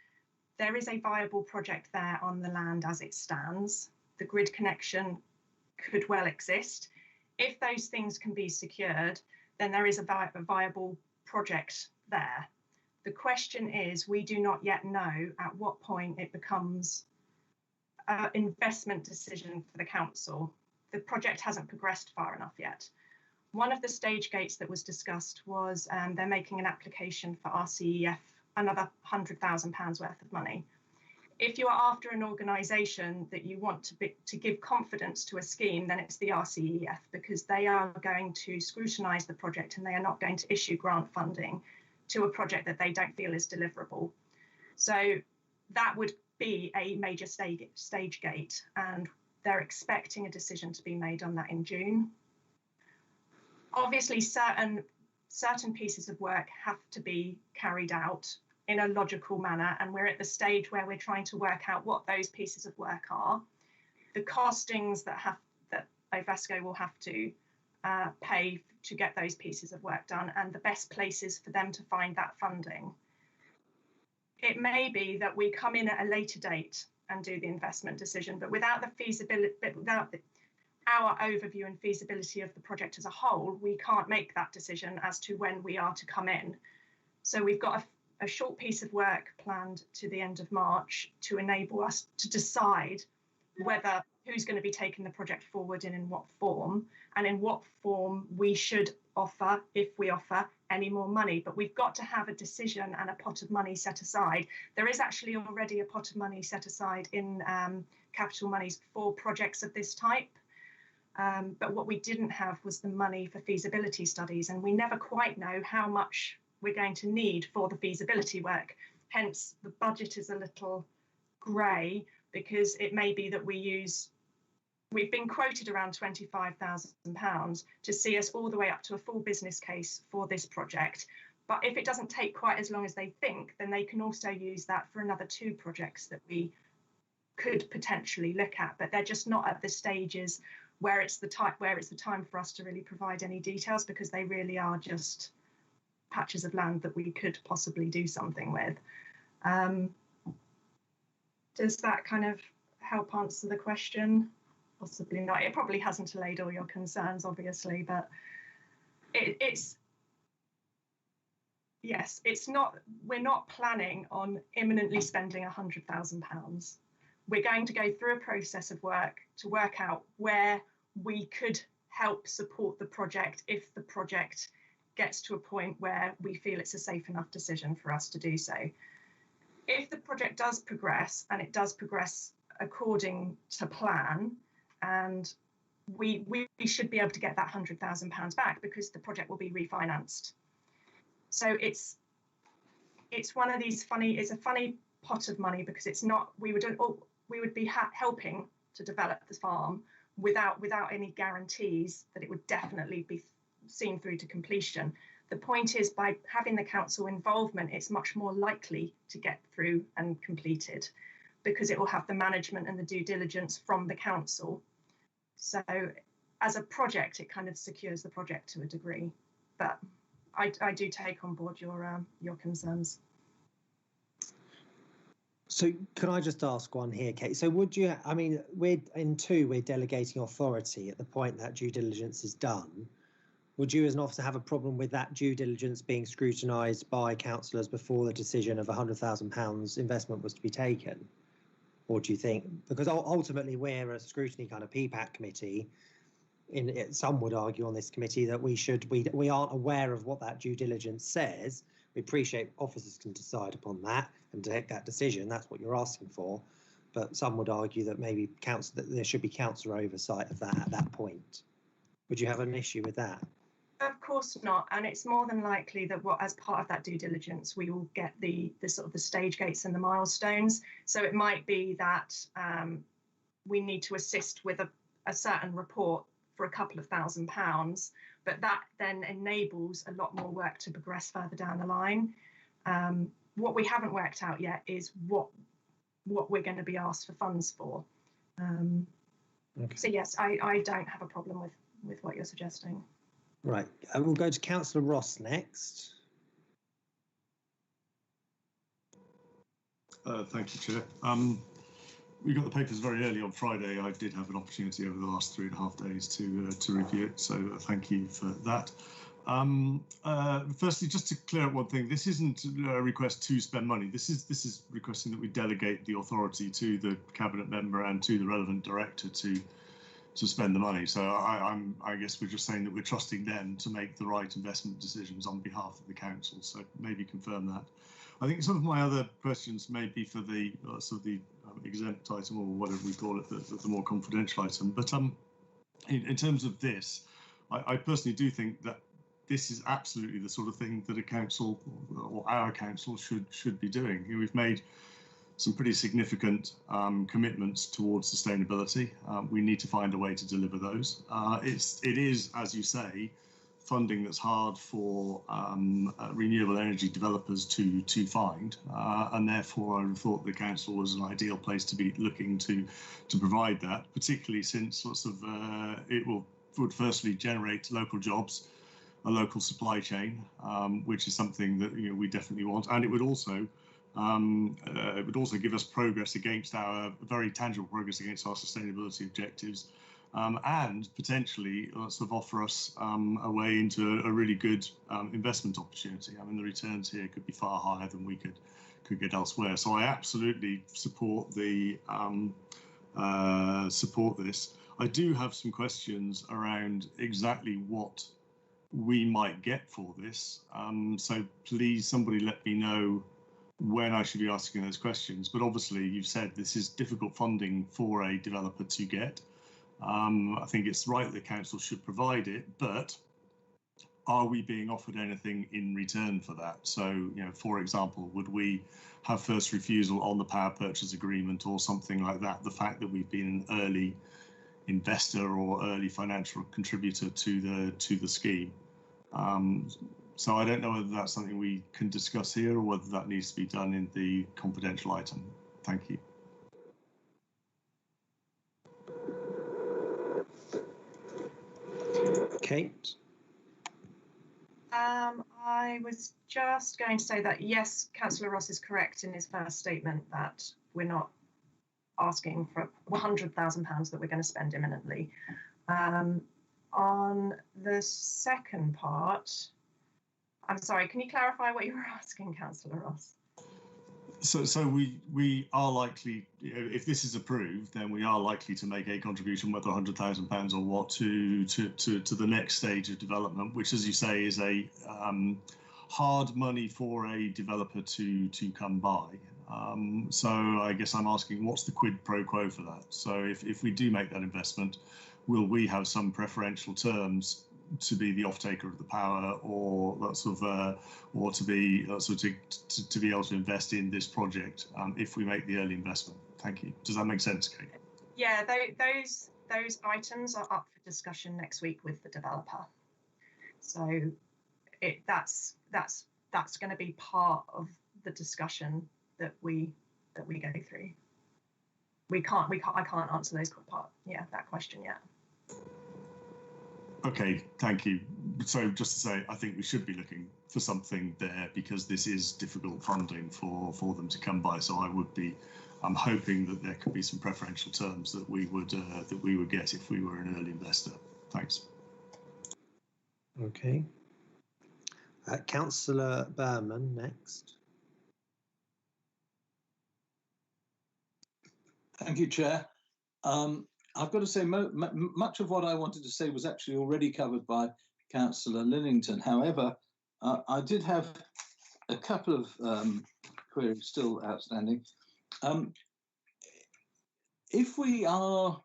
there is a viable project there on the land as it stands. The grid connection could well exist. If those things can be secured, then there is a viable project there. The question is, we do not yet know at what point it becomes an investment decision for the council. The project hasn't progressed far enough yet. One of the stage gates that was discussed was they're making an application for RCEF, another £100,000 worth of money. If you are after an organisation that you want to give confidence to a scheme, then it's the RCEF, because they are going to scrutinise the project and they are not going to issue grant funding to a project that they don't feel is deliverable. So that would be a major stage gate, and they're expecting a decision to be made on that in June. Obviously, certain pieces of work have to be carried out in a logical manner, and we're at the stage where we're trying to work out what those pieces of work are, the costings that Ivesco will have to pay to get those pieces of work done, and the best places for them to find that funding. It may be that we come in at a later date and do the investment decision, but without the feasibility, our overview and feasibility of the project as a whole, we can't make that decision as to when we are to come in. So we've got a short piece of work planned to the end of March to enable us to decide whether who's going to be taking the project forward and in what form, and in what form we should offer, if we offer any more money. But we've got to have a decision and a pot of money set aside. There is actually already a pot of money set aside in capital monies for projects of this type. But what we didn't have was the money for feasibility studies, and we never quite know how much we're going to need for the feasibility work. Hence, the budget is a little grey, because it may be that we've been quoted around £25,000 to see us all the way up to a full business case for this project. But if it doesn't take quite as long as they think, then they can also use that for another 2 projects that we could potentially look at, but they're just not at the stages where it's the time for us to really provide any details, because they really are just patches of land that we could possibly do something with. Does that kind of help answer the question? Possibly not. It probably hasn't allayed all your concerns, obviously, but we're not planning on imminently spending £100,000. We're going to go through a process of work to work out where we could help support the project if the project gets to a point where we feel it's a safe enough decision for us to do so. If the project does progress, and it does progress according to plan, and we should be able to get that £100,000 back, because the project will be refinanced. So it's one of these it's a funny pot of money, because it's not, we would be helping to develop the farm without any guarantees that it would definitely be seen through to completion. The point is, by having the council involvement, it's much more likely to get through and completed, because it will have the management and the due diligence from the council. So as a project, it kind of secures the project to a degree. But I do take on board your concerns. So can I just ask one here, Kate? So would you, I mean, we're delegating authority at the point that due diligence is done. Would you as an officer have a problem with that due diligence being scrutinised by councillors before the decision of £100,000 investment was to be taken? Or do you think, because ultimately we're a scrutiny kind of PPAC committee, some would argue on this committee that we aren't aware of what that due diligence says. We appreciate officers can decide upon that and take that decision. That's what you're asking for. But some would argue that maybe that there should be councillor oversight of that at that point. Would you have an issue with that? Of course not, and it's more than likely that as part of that due diligence, we will get the sort of the stage gates and the milestones. So it might be that we need to assist with a certain report for a couple of £1,000s, but that then enables a lot more work to progress further down the line. What we haven't worked out yet is what we're going to be asked for funds for. Okay. So yes, I don't have a problem with what you're suggesting. Right, and we'll go to Councillor Ross next. Thank you, Chair. We got the papers very early on Friday. I did have an opportunity over the last 3.5 days to review it, so thank you for that. Firstly, just to clear up one thing, this isn't a request to spend money. This is requesting that we delegate the authority to the cabinet member and to the relevant director to spend the money. So I guess we're just saying that we're trusting them to make the right investment decisions on behalf of the council. So maybe confirm that. I think some of my other questions may be for the sort of the exempt item, or whatever we call it, the more confidential item. But in terms of this, I personally do think that this is absolutely the sort of thing that a council or our council should be doing. We've made some pretty significant commitments towards sustainability. We need to find a way to deliver those. It is, as you say, funding that's hard for renewable energy developers to find, and therefore I would have thought the council was an ideal place to be looking to provide that, particularly since it would firstly generate local jobs, a local supply chain, which is something that we definitely want, and it would also give us progress against very tangible progress against our sustainability objectives, and potentially sort of offer us a way into a really good investment opportunity. I mean, the returns here could be far higher than we could get elsewhere. So I absolutely support this. I do have some questions around exactly what we might get for this. So please, somebody let me know when I should be asking those questions. But obviously, you've said this is difficult funding for a developer to get. I think it's right that the council should provide it, but are we being offered anything in return for that? So, for example, would we have first refusal on the power purchase agreement or something like that? The fact that we've been an early investor or early financial contributor to the scheme. So I don't know whether that's something we can discuss here or whether that needs to be done in the confidential item. Thank you. Kate? I was just going to say that, yes, Councillor Ross is correct in his first statement that we're not asking for £100,000 that we're going to spend imminently. On the second part, I'm sorry, can you clarify what you were asking, Councillor Ross? So we are likely, if this is approved, then we are likely to make a contribution, whether £100,000 or what, to the next stage of development, which, as you say, is a hard money for a developer to come by. So I guess I'm asking, what's the quid pro quo for that? So if we do make that investment, will we have some preferential terms to be the off-taker of the power, or that sort of, or to be to be able to invest in this project if we make the early investment? Thank you. Does that make sense, Kate? Yeah, those items are up for discussion next week with the developer. So that's going to be part of the discussion that we go through. I can't answer that question yet. Okay, thank you. So just to say, I think we should be looking for something there because this is difficult funding for them to come by. So I'm hoping that there could be some preferential terms that we would get if we were an early investor. Thanks. Okay. Councillor Berman next. Thank you, Chair. I've got to say, much of what I wanted to say was actually already covered by Councillor Lillington. However, I did have a couple of queries still outstanding. If we are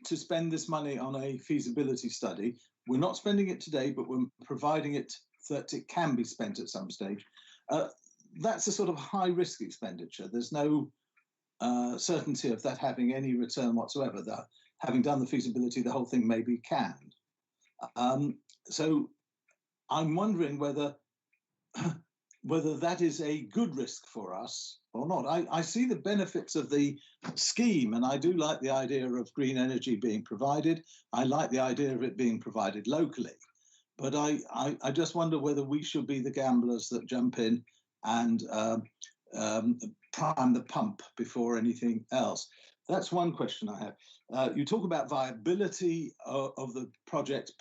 to spend this money on a feasibility study, we're not spending it today, but we're providing it that it can be spent at some stage. That's a sort of high risk expenditure. There's no certainty of that having any return whatsoever. That having done the feasibility, the whole thing may be canned. So I'm wondering whether that is a good risk for us or not. I see the benefits of the scheme, and I do like the idea of green energy being provided. I like the idea of it being provided locally. But I just wonder whether we should be the gamblers that jump in and prime the pump before anything else. That's one question I have. You talk about viability of the project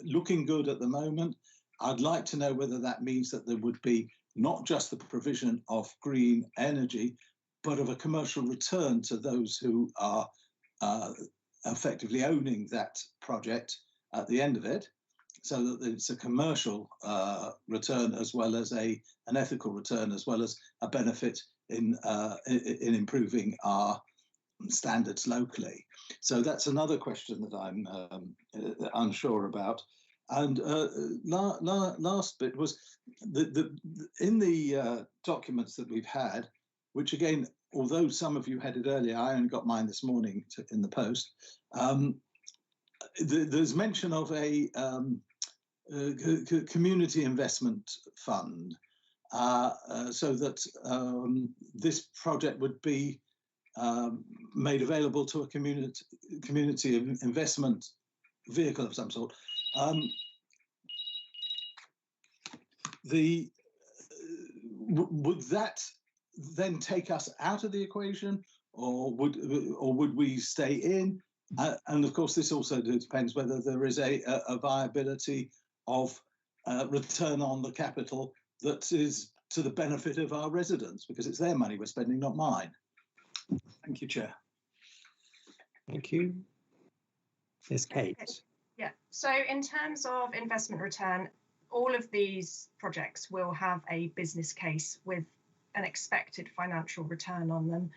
looking good at the moment. I'd like to know whether that means that there would be not just the provision of green energy, but of a commercial return to those who are effectively owning that project at the end of it, so that it's a commercial return as well as an ethical return, as well as a benefit in improving our standards locally. So that's another question that I'm unsure about. And last bit was in the documents that we've had, which again, although some of you had it earlier, I only got mine this morning in the post. There's mention of a community investment fund, so that this project would be made available to a community investment vehicle of some sort. Would that then take us out of the equation, or would we stay in? And of course, this also depends whether there is a viability of return on the capital that is to the benefit of our residents, because it's their money we're spending, not mine. Thank you, Chair. Thank you. Yes, Kate. Yeah, so in terms of investment return, all of these projects will have a business case with an expected financial return on them.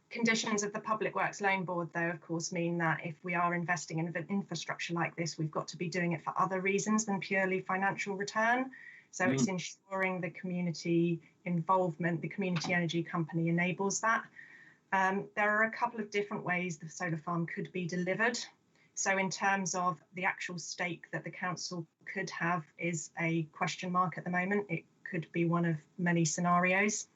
Conditions of the Public Works Loan Board, though, of course, mean that if we are investing in infrastructure like this, we've got to be doing it for other reasons than purely financial return. So it's ensuring the community involvement, the community energy company enables that. There are a couple of different ways the solar farm could be delivered. So in terms of the actual stake that the council could have is a question mark at the moment. It could be one of many scenarios.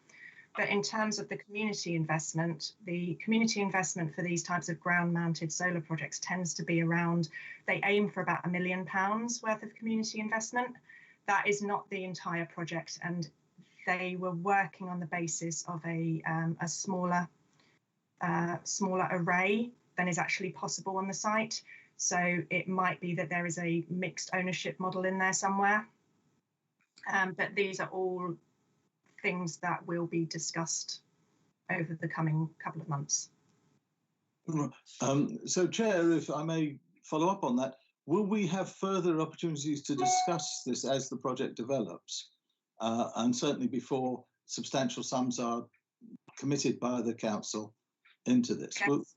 But in terms of the community investment for these types of ground-mounted solar projects tends to be around, they aim for about £1 million worth of community investment. That is not the entire project, and they were working on the basis of a smaller array than is actually possible on the site. So it might be that there is a mixed ownership model in there somewhere. But these are all things that will be discussed over the coming couple of months. So, Chair, if I may follow up on that, will we have further opportunities to discuss this as the project develops, and certainly before substantial sums are committed by the council into this? Yes.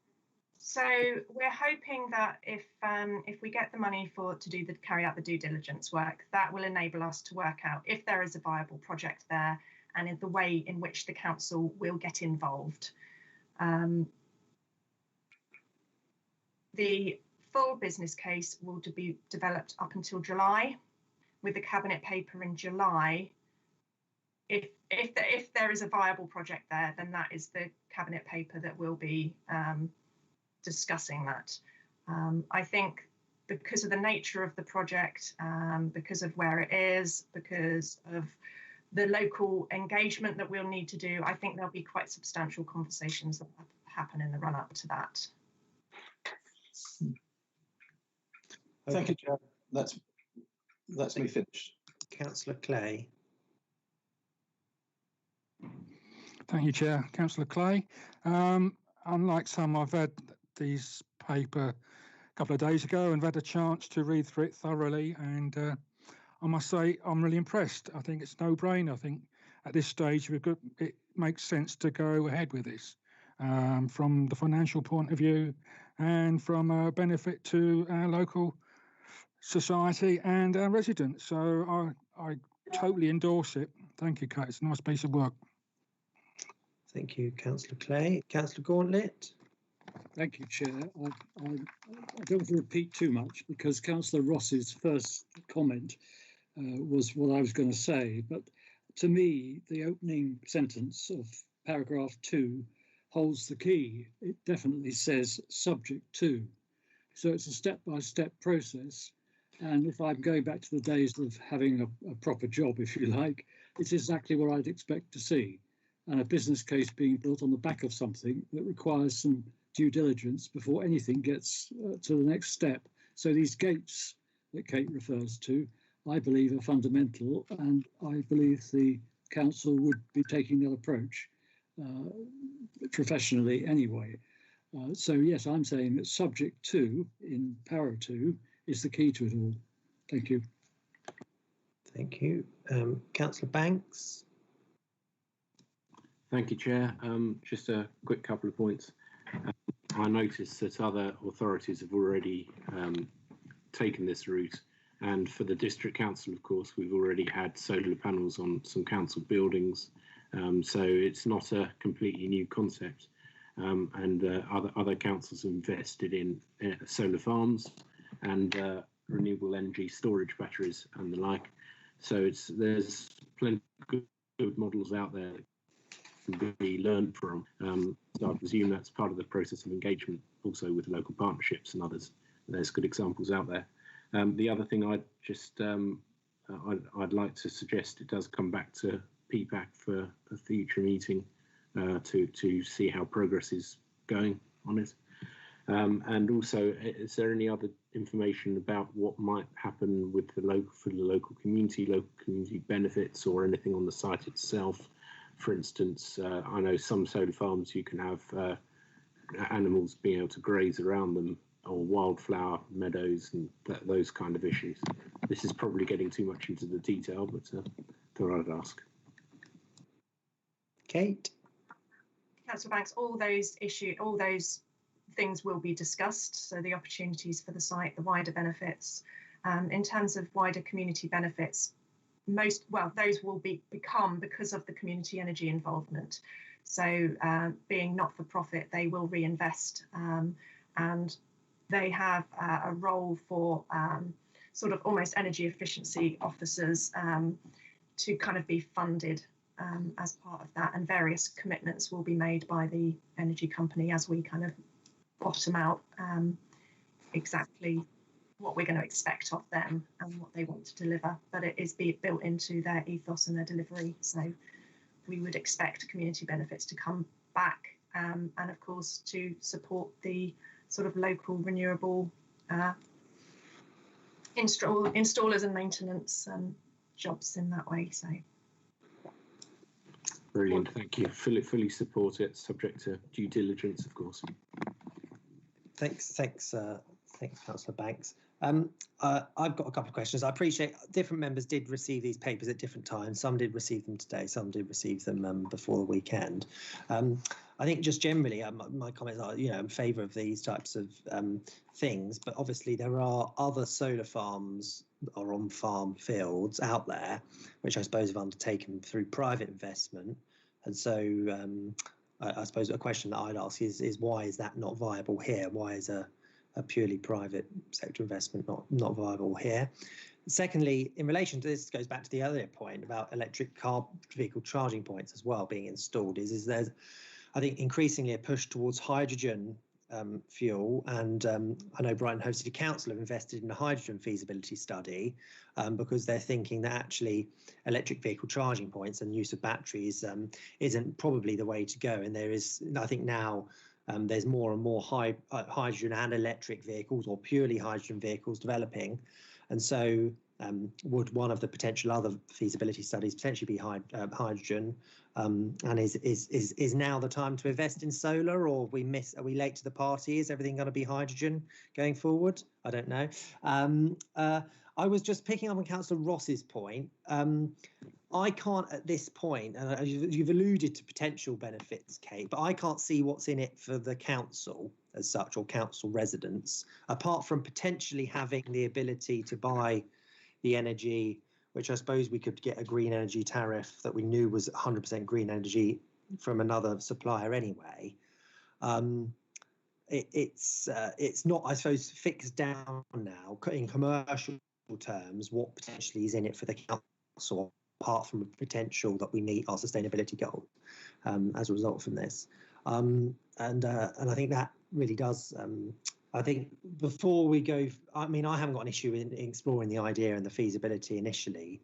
So we're hoping that if we get the money to carry out the due diligence work, that will enable us to work out if there is a viable project there and in the way in which the council will get involved. The full business case will be developed up until July, with the cabinet paper in July. If there is a viable project there, then that is the cabinet paper that will be discussing that. I think because of the nature of the project, because of where it is, because of the local engagement that we'll need to do, I think there'll be quite substantial conversations that happen in the run-up to that. Thank you, Chair. That's me finished. Councillor Clay. Thank you, Chair. Councillor Clay. Unlike some, I've had this paper a couple of days ago and have had a chance to read through it thoroughly. And I must say, I'm really impressed. I think it's no-brainer. I think at this stage, it makes sense to go ahead with this from the financial point of view and from a benefit to our local society and our residents. So I totally endorse it. Thank you, Kate. It's a nice piece of work. Thank you, Councillor Clay. Councillor Gauntlet. Thank you, Chair. I don't want to repeat too much because Councillor Ross's first comment was what I was going to say. But to me, the opening sentence of paragraph 2 holds the key. It definitely says subject to. So it's a step-by-step process. And if I'm going back to the days of having a proper job, if you like, it's exactly what I'd expect to see. And a business case being built on the back of something that requires some due diligence before anything gets to the next step. So these gates that Kate refers to, I believe are fundamental, and I believe the council would be taking that approach professionally anyway. So yes, I'm saying that subject to in para 2 is the key to it all. Thank you. Thank you. Councillor Banks. Thank you, Chair. Just a quick couple of points. I noticed that other authorities have already taken this route, and for the district council, of course, we've already had solar panels on some council buildings, so it's not a completely new concept. And other councils have invested in solar farms and renewable energy storage batteries and the like. So there's plenty of good models out there that can be learned from. So I presume that's part of the process of engagement, also with local partnerships and others. There's good examples out there. The other thing I'd like to suggest, it does come back to PPAC for a future meeting to see how progress is going on it. And also, is there any other information about what might happen with the local community benefits, or anything on the site itself? For instance, I know some solar farms you can have animals being able to graze around them, or wildflower meadows and those kind of issues. This is probably getting too much into the detail, but thought I'd ask. Kate. Councillor Banks, all those things will be discussed. So the opportunities for the site, the wider benefits. In terms of wider community benefits, those will become because of the community energy involvement. So being not for profit, they will reinvest, and they have a role for sort of almost energy efficiency officers to kind of be funded as part of that, and various commitments will be made by the energy company as we kind of bottom out exactly what we're going to expect of them and what they want to deliver. But it is built into their ethos and their delivery. So we would expect community benefits to come back, and of course to support the sort of local renewable installers and maintenance jobs in that way. So brilliant, thank you. Fully support it, subject to due diligence, of course. Thanks, Councillor Banks. I've got a couple of questions. I appreciate different members did receive these papers at different times. Some did receive them today, some did receive them before the weekend. I think just generally, my comments are, in favour of these types of things, but obviously there are other solar farms or on-farm fields out there, which I suppose have undertaken through private investment. And so I suppose a question that I'd ask is why is that not viable here? Why is a purely private sector investment not viable here? Secondly, in relation to this, goes back to the earlier point about electric car vehicle charging points as well being installed, is there's, I think, increasingly a push towards hydrogen fuel, and I know Brighton Hove City Council have invested in a hydrogen feasibility study because they're thinking that actually electric vehicle charging points and use of batteries isn't probably the way to go. And there is, I think now, there's more and more hydrogen and electric vehicles, or purely hydrogen vehicles, developing. And so would one of the potential other feasibility studies potentially be hydrogen? And is now the time to invest in solar, or are we late to the party? Is everything going to be hydrogen going forward? I don't know. I was just picking up on Councillor Ross's point. I can't at this point, and you've alluded to potential benefits, Kate, but I can't see what's in it for the council as such, or council residents, apart from potentially having the ability to buy the energy, which I suppose we could get a green energy tariff that we knew was 100% green energy from another supplier anyway. It's not, I suppose, fixed down now in commercial terms what potentially is in it for the council, apart from the potential that we meet our sustainability goals as a result from this. And I think that really does. I think before we go, I mean, I haven't got an issue in exploring the idea and the feasibility initially.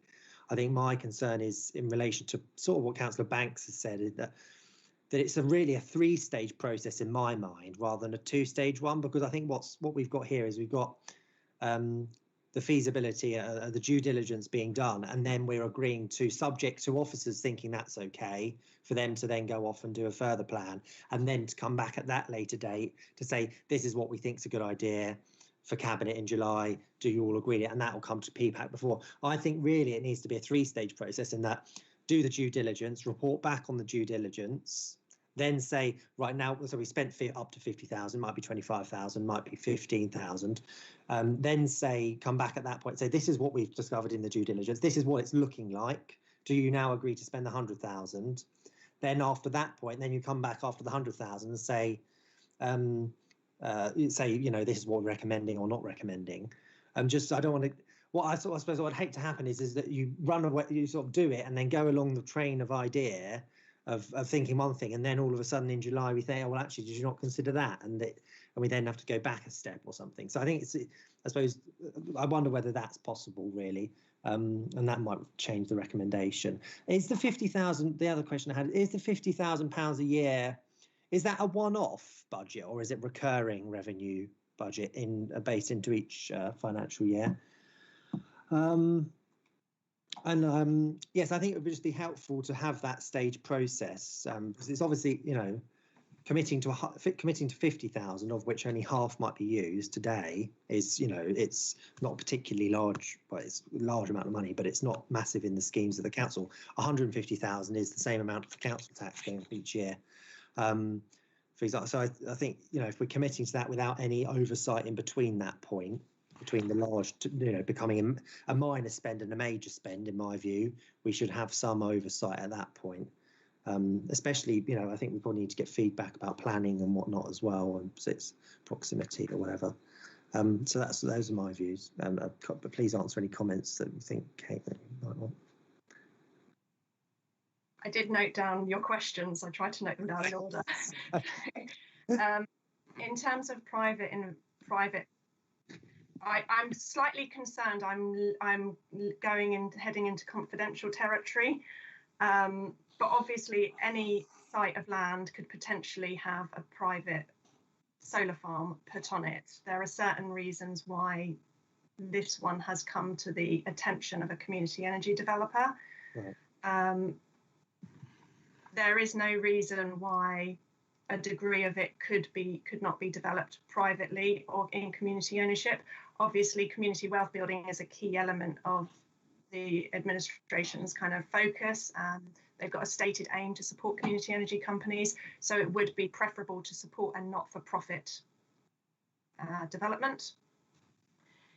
I think my concern is in relation to sort of what Councillor Banks has said, is that it's really a three-stage process in my mind rather than a two-stage one, because I think what we've got here is we've got the feasibility, the due diligence being done, and then we're agreeing to, subject to officers thinking that's okay, for them to then go off and do a further plan, and then to come back at that later date to say, this is what we think is a good idea for Cabinet in July, do you all agree? And that will come to PPAC before. I think really it needs to be a three-stage process in that, do the due diligence, report back on the due diligence, then say, right now, so we spent up to 50,000, might be 25,000, might be 15,000. Then say, come back at that point, say, this is what we've discovered in the due diligence. This is what it's looking like. Do you now agree to spend the 100,000? Then after that point, then you come back after the 100,000 and say, you know, this is what we're recommending or not recommending. Just, I don't want to. What I suppose what I'd hate to happen is that you run away, you sort of do it, and then go along the train of idea of thinking one thing, and then all of a sudden in July we think, oh, well, actually, did you not consider that? And we then have to go back a step or something. So I think I suppose, I wonder whether that's possible, really, and that might change the recommendation. Is the 50,000, the other question I had, is the £50,000 a year, is that a one-off budget, or is it recurring revenue budget based into each financial year? Yes, I think it would just be helpful to have that stage process, because it's obviously, you know, committing to 50,000, of which only half might be used today, is, you know, it's not particularly large, but it's a large amount of money, but it's not massive in the schemes of the council. 150,000 is the same amount for council tax going up each year. For example, so I think, you know, if we're committing to that without any oversight in between that point, between the large, you know, becoming a minor spend and a major spend, in my view, we should have some oversight at that point. Especially, you know, I think we probably need to get feedback about planning and whatnot as well, and its proximity or whatever. So those are my views. But please answer any comments that you think, Kate, that you might want. I did note down your questions. I tried to note them down in order. In terms of private, I'm slightly concerned. I'm heading into confidential territory. But obviously, any site of land could potentially have a private solar farm put on it. There are certain reasons why this one has come to the attention of a community energy developer. Right. There is no reason why a degree of it could not be developed privately or in community ownership. Obviously, community wealth building is a key element of the administration's kind of focus. They've got a stated aim to support community energy companies, so it would be preferable to support a not-for-profit development.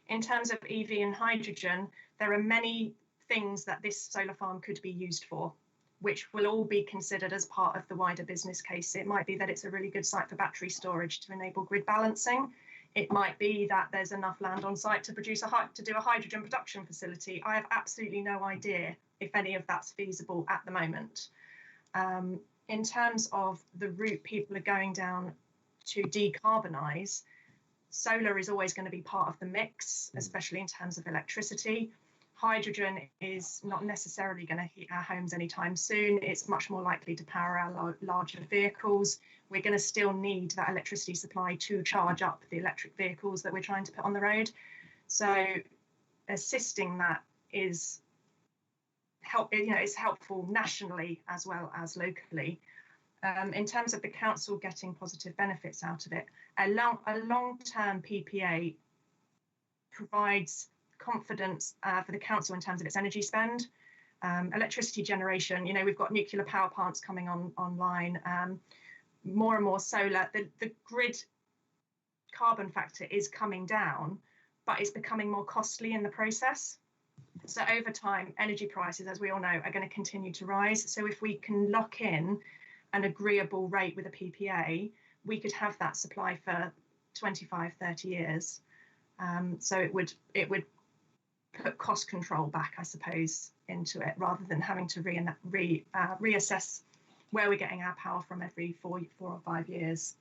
In terms of EV and hydrogen, there are many things that this solar farm could be used for, which will all be considered as part of the wider business case. It might be that it's a really good site for battery storage to enable grid balancing. It might be that there's enough land on site to do a hydrogen production facility. I have absolutely no idea if any of that's feasible at the moment. In terms of the route people are going down to decarbonise, solar is always going to be part of the mix, especially in terms of electricity. Hydrogen is not necessarily going to hit our homes anytime soon. It's much more likely to power our larger vehicles. We're going to still need that electricity supply to charge up the electric vehicles that we're trying to put on the road. So assisting that is is helpful nationally as well as locally. In terms of the council getting positive benefits out of it, a long-term PPA provides confidence for the council in terms of its energy spend. Electricity generation, we've got nuclear power plants coming online, more and more solar. The grid carbon factor is coming down, but it's becoming more costly in the process. So over time, energy prices, as we all know, are going to continue to rise. So if we can lock in an agreeable rate with a PPA, we could have that supply for 25, 30 years. So it would put cost control back, I suppose, into it, rather than having to reassess where we're getting our power from every 4 or 5 years.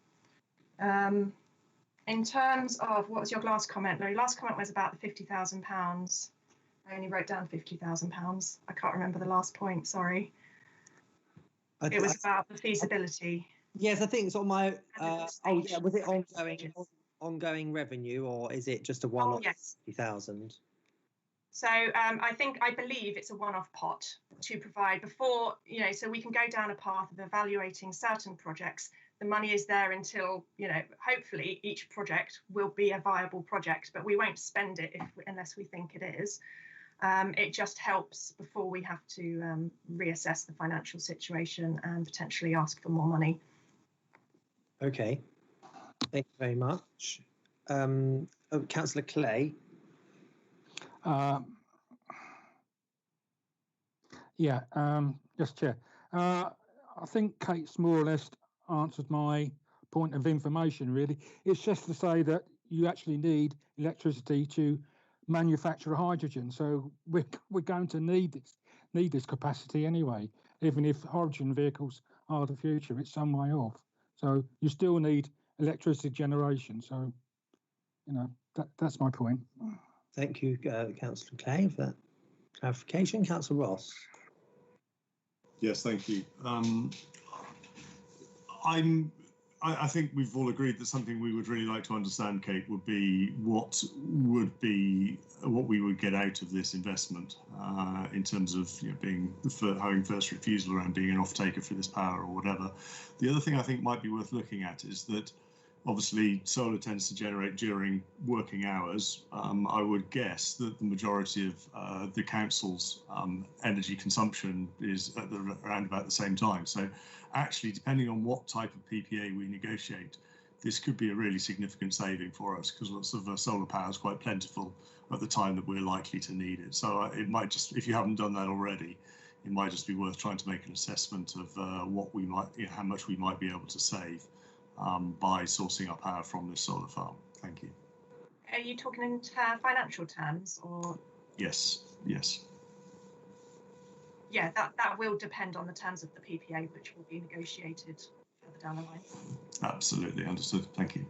In terms of, what was your last comment? No, your last comment was about the £50,000. I only wrote down £50,000. I can't remember the last point, sorry. It was about the feasibility. Yes, I think it's on my. Was it ongoing revenue, or is it just a one-off? Yes. 50,000. So I believe it's a one-off pot to provide before, so we can go down a path of evaluating certain projects. The money is there until, hopefully each project will be a viable project, but we won't spend it unless we think it is. It just helps before we have to reassess the financial situation and potentially ask for more money. Okay, thank you very much. Councillor Clay. Yes, Chair. I think Kate's more or less answered my point of information, really. It's just to say that you actually need electricity to manufacture hydrogen, so we're going to need this capacity anyway. Even if hydrogen vehicles are the future, it's some way off. So you still need electricity generation. So, that's my point. Thank you, Councillor Clay, for that clarification. Councillor Ross. Yes, thank you. I think we've all agreed that something we would really like to understand, Kate, would be what we would get out of this investment in terms of having first refusal around being an off-taker for this power or whatever. The other thing I think might be worth looking at is that obviously solar tends to generate during working hours. I would guess that the majority of the council's energy consumption is at around about the same time. So actually, depending on what type of PPA we negotiate, this could be a really significant saving for us, because lots of solar power is quite plentiful at the time that we're likely to need it. So it might just, if you haven't done that already, it might just be worth trying to make an assessment of how much we might be able to save by sourcing our power from this solar farm. Thank you. Are you talking in financial terms, or? Yes. Yeah, that will depend on the terms of the PPA, which will be negotiated further down the line. Absolutely understood. Thank you.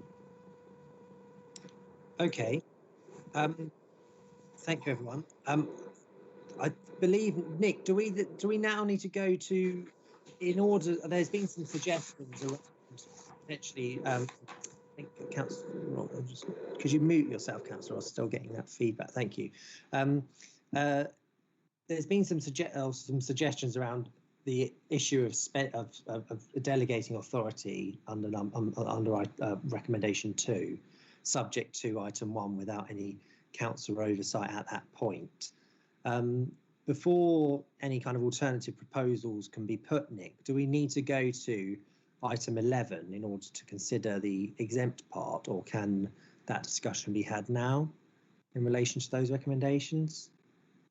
Okay. Thank you, everyone. I believe, Nick, do we now need to go to, in order? There's been some suggestions around potentially. I think Councillor, could you mute yourself, Councillor? I'm still getting that feedback. Thank you. There's been some suggestions around the issue of delegating authority under recommendation 2, subject to item 1, without any council oversight at that point. Before any kind of alternative proposals can be put, Nick, do we need to go to item 11 in order to consider the exempt part, or can that discussion be had now in relation to those recommendations?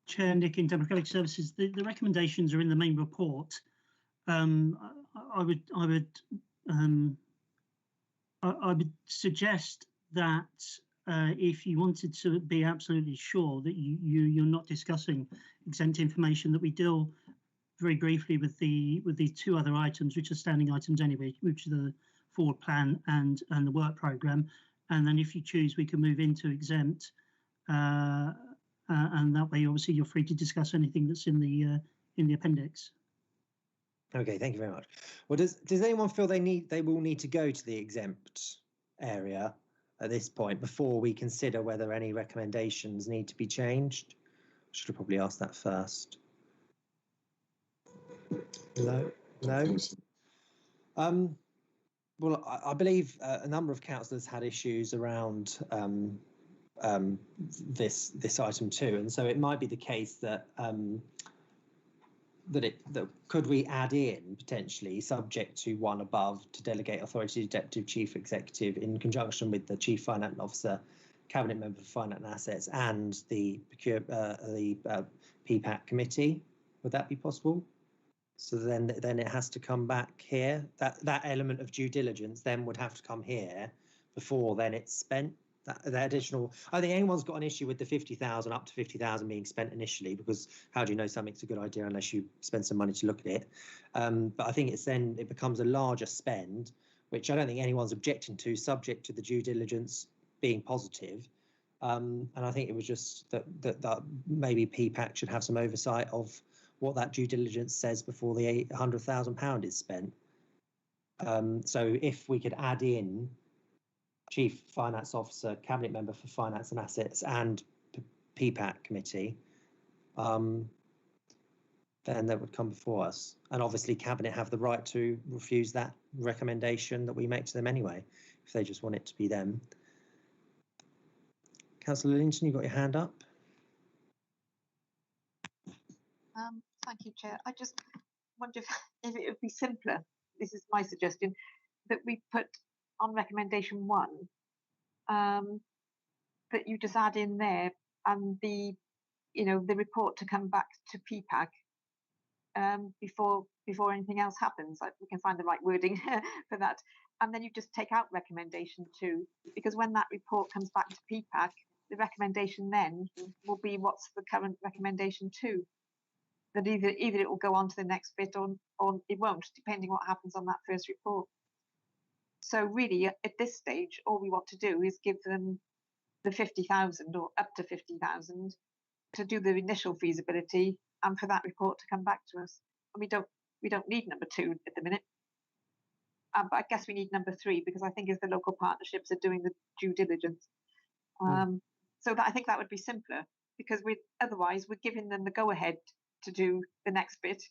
Chair, Nick, in Democratic Services, the recommendations are in the main report. I would suggest that if you wanted to be absolutely sure that you're not discussing exempt information, that we deal very briefly with the 2 other items, which are standing items anyway, which are the forward plan and the work programme, and then if you choose, we can move into exempt. And that way, obviously, you're free to discuss anything that's in the appendix. Okay, thank you very much. Well, does anyone feel they will need to go to the exempt area, at this point before we consider whether any recommendations need to be changed? Should have probably asked that first. No. Well, I believe a number of councillors had issues around this item too, and so it might be the case that that could we add in potentially, subject to one above, to delegate authority to Deputy Chief Executive in conjunction with the Chief Finance Officer, Cabinet Member for Finance and Assets, and the PPAC committee. Would that be possible? So then it has to come back here. That element of due diligence then would have to come here before then it's spent. That additional, I think anyone's got an issue with the 50,000 up to 50,000 being spent initially, because how do you know something's a good idea unless you spend some money to look at it? But I think it becomes a larger spend, which I don't think anyone's objecting to, subject to the due diligence being positive. And I think it was just that maybe PPAC should have some oversight of what that due diligence says before the £800,000 is spent. So if we could add in Chief Finance Officer, Cabinet Member for Finance and Assets, and PPAC committee, then that would come before us. And obviously Cabinet have the right to refuse that recommendation that we make to them anyway, if they just want it to be them. Councillor Linton, you've got your hand up. Thank you, Chair. I just wonder if it would be simpler, this is my suggestion, that we put on recommendation 1, that you just add in there and the report to come back to PPAC before anything else happens. Like, we can find the right wording for that, and then you just take out recommendation 2, because when that report comes back to PPAC, the recommendation then will be what's the current recommendation 2. That either it will go on to the next bit or it won't, depending what happens on that first report. So really, at this stage, all we want to do is give them the 50,000 or up to 50,000 to do the initial feasibility, and for that report to come back to us. And we don't need number 2 at the minute. But I guess we need number 3, because I think as the local partnerships are doing the due diligence. So I think that would be simpler, because otherwise we're giving them the go ahead to do the next bit.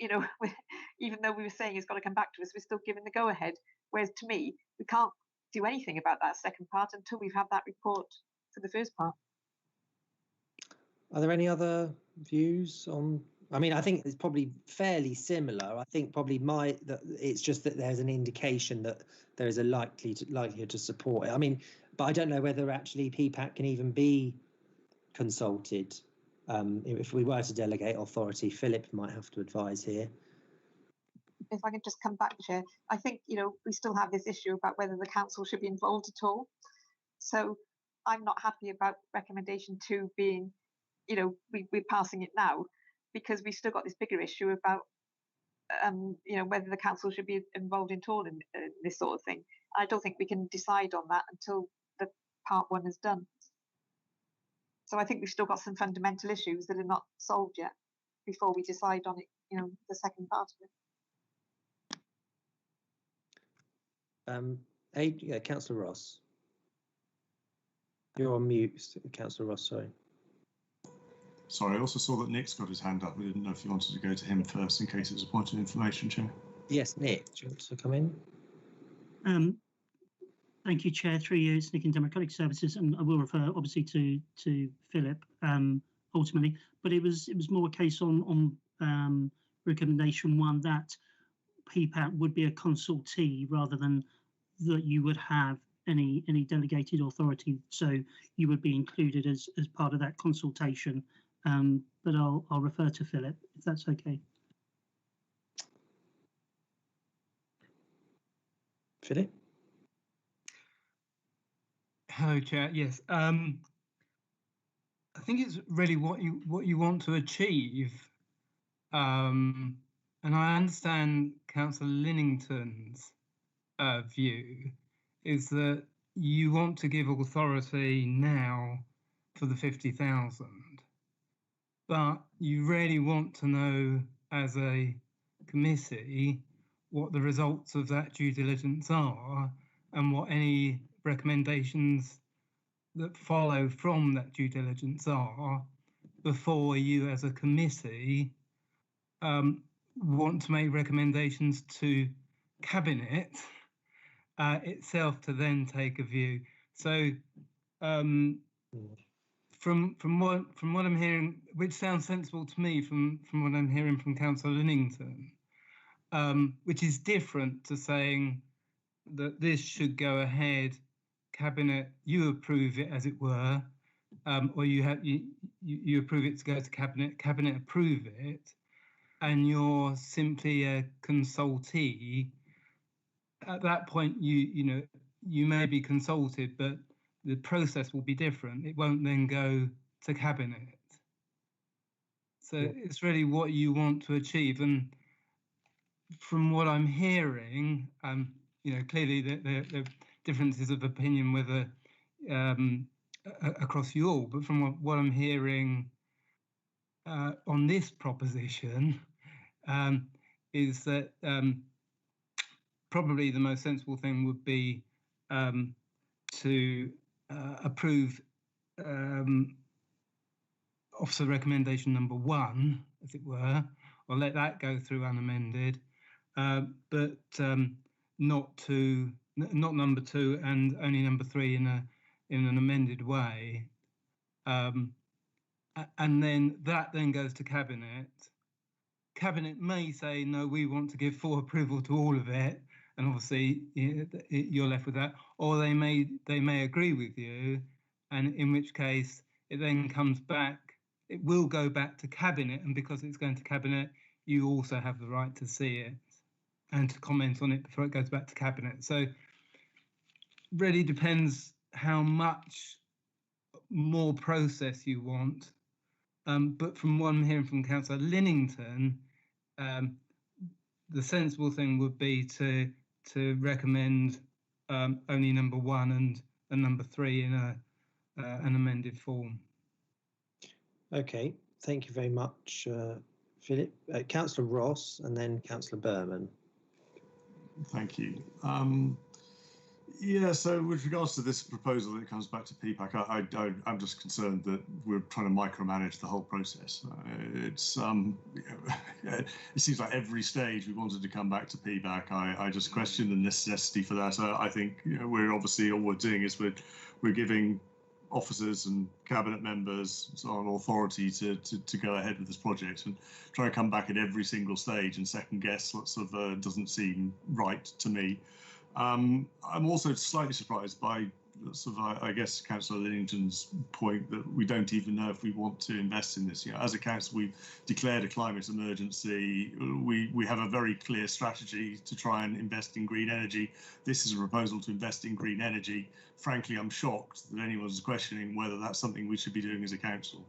Even though we were saying it's got to come back to us, we're still giving the go ahead. Whereas to me, we can't do anything about that second part until we've had that report for the first part. Are there any other views on? I mean, I think it's probably fairly similar. I think probably it's just that there's an indication that there is a likelihood to support it. I mean, but I don't know whether actually PPAC can even be consulted. If we were to delegate authority, Philip might have to advise here. If I can just come back, Chair, I think, we still have this issue about whether the council should be involved at all. So I'm not happy about recommendation 2 being, we're passing it now, because we've still got this bigger issue about, whether the council should be involved at all in this sort of thing. I don't think we can decide on that until the part 1 is done. So I think we've still got some fundamental issues that are not solved yet before we decide on it, the second part of it. Councillor Ross. You're on mute, Councillor Ross, sorry. Sorry, I also saw that Nick's got his hand up. We didn't know if you wanted to go to him first in case it was a point of information, Chair. Yes, Nick, do you want to come in? Thank you, Chair. Through you, it's Nick in Democratic Services, and I will refer obviously to Philip ultimately. But it was more a case on recommendation 1 that PPAC would be a consultee rather than that you would have any delegated authority. So you would be included as part of that consultation. But I'll refer to Philip if that's okay. Philip. Hello, Chair. Yes, I think it's really what you want to achieve, and I understand Councillor Linnington's view is that you want to give authority now for the 50,000, but you really want to know as a committee what the results of that due diligence are, and what any recommendations that follow from that due diligence are before you as a committee want to make recommendations to Cabinet itself to then take a view. So from what I'm hearing, which sounds sensible to me from what I'm hearing from Councillor Linnington, which is different to saying that this should go ahead, Cabinet, you approve it as it were, or you approve it to go to Cabinet, Cabinet approve it, and you're simply a consultee. At that point, you may be consulted, but the process will be different. It won't then go to Cabinet. So it's really what you want to achieve. And from what I'm hearing, clearly there are differences of opinion whether across you all, but from what I'm hearing on this proposition is that probably the most sensible thing would be to approve officer recommendation number 1, as it were, or let that go through unamended, but not number 2 and only number 3 in an amended way, and then that then goes to Cabinet. Cabinet may say no, we want to give full approval to all of it, and obviously you're left with that, or they may agree with you, and in which case it then comes back. It will go back to Cabinet, and because it's going to Cabinet, you also have the right to see it and to comment on it before it goes back to Cabinet. So really depends how much more process you want. But from what I'm hearing from Councillor Linnington, the sensible thing would be to recommend only number 1 and number 3 in an amended form. Okay, thank you very much, Philip. Councillor Ross and then Councillor Berman. Thank you. Yeah, so with regards to this proposal that comes back to PPAC, I'm just concerned that we're trying to micromanage the whole process. It seems like every stage we wanted to come back to PPAC. I just question the necessity for that. I think we're obviously, all we're doing is we're giving officers and cabinet members so on authority to go ahead with this project, and try to come back at every single stage and second guess lots of doesn't seem right to me. I'm also slightly surprised by sort of, I guess, Councillor Linnington's point that we don't even know if we want to invest in this. As a council, we've declared a climate emergency. We have a very clear strategy to try and invest in green energy. This is a proposal to invest in green energy. Frankly, I'm shocked that anyone's questioning whether that's something we should be doing as a council.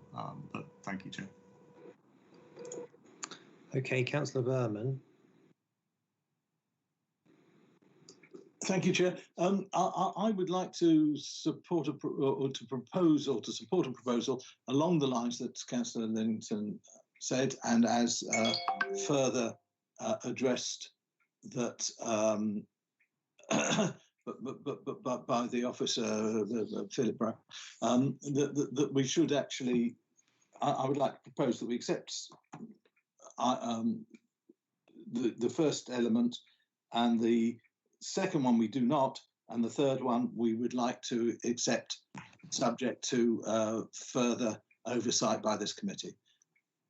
But thank you, Chair. Okay, Councillor Berman. Thank you, Chair. I would like to support to support a proposal along the lines that Councillor Linnington said, and as further addressed that but by the officer, Philip Brown, that we should actually. I would like to propose that we accept the first element, and the second one we do not, and the third one we would like to accept, subject to further oversight by this committee.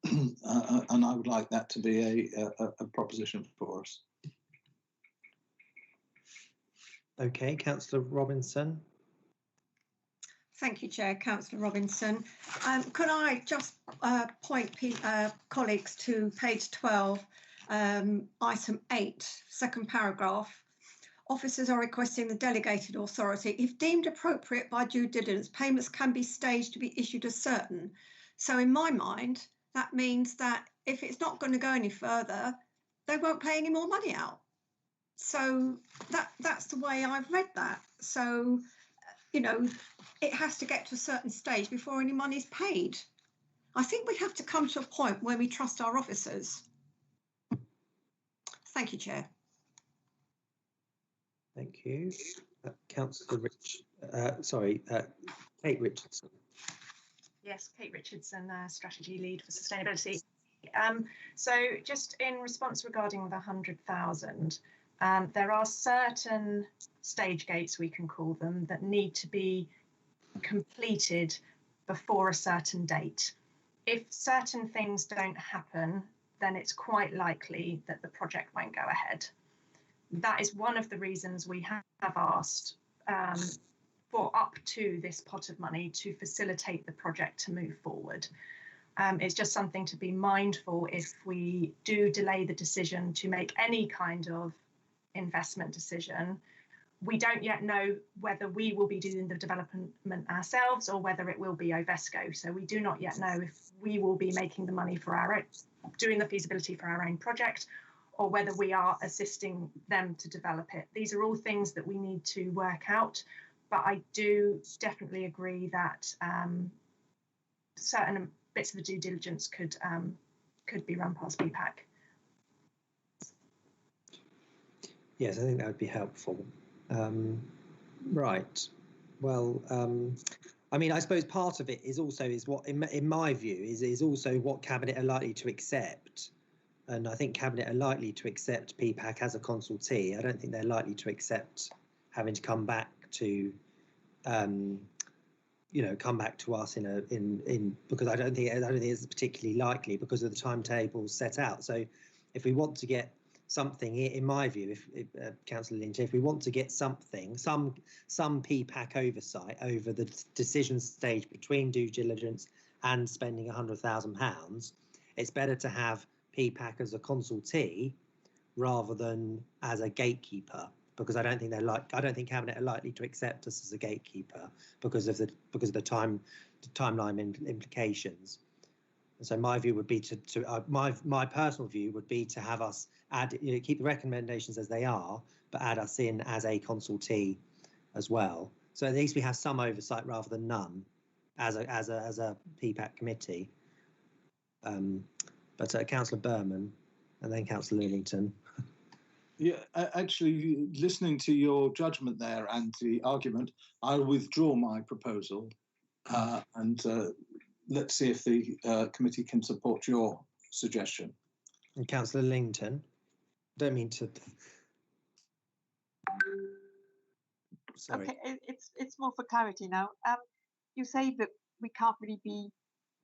And I would like that to be a proposition for us. Okay, Councillor Robinson. Thank you, Chair. Councillor Robinson. Could I just point colleagues to page 12, item 8, second paragraph. Officers are requesting the delegated authority. If deemed appropriate by due diligence, payments can be staged to be issued as certain. So in my mind, that means that if it's not going to go any further, they won't pay any more money out. So that's the way I've read that. So, it has to get to a certain stage before any money is paid. I think we have to come to a point where we trust our officers. Thank you, Chair. Thank you. Councillor Kate Richardson. Yes, Kate Richardson, Strategy Lead for Sustainability. So just in response regarding the 100,000, there are certain stage gates, we can call them, that need to be completed before a certain date. If certain things don't happen, then it's quite likely that the project won't go ahead. That is one of the reasons we have asked for up to this pot of money to facilitate the project to move forward. It's just something to be mindful if we do delay the decision to make any kind of investment decision. We don't yet know whether we will be doing the development ourselves or whether it will be Ovesco. So we do not yet know if we will be making the money for our own, doing the feasibility for our own project, or whether we are assisting them to develop it. These are all things that we need to work out, but I do definitely agree that certain bits of the due diligence could be run past BPAC. Yes, I think that would be helpful. Right. Well, I mean, I suppose part of it is also what, in my view, is also what Cabinet are likely to accept. And I think Cabinet are likely to accept PPAC as a consultee. I don't think they're likely to accept having to come back to, come back to us because I don't think it's particularly likely because of the timetables set out. So, if we want to get something, in my view, if Councillor Lynch, if we want to get something, some PPAC oversight over the decision stage between due diligence and spending £100,000, it's better to have PPAC as a consultee rather than as a gatekeeper, because I don't think Cabinet are likely to accept us as a gatekeeper because of the timeline implications. And so my view would be my personal view would be to have us keep the recommendations as they are, but add us in as a consultee as well. So at least we have some oversight rather than none as a PPAC committee. But Councillor Berman and then Councillor Lillington. Yeah, actually, listening to your judgment there and the argument, I'll withdraw my proposal and let's see if the committee can support your suggestion. And Councillor Lillington, don't mean to. Sorry. Okay, it's more for clarity now. You say that we can't really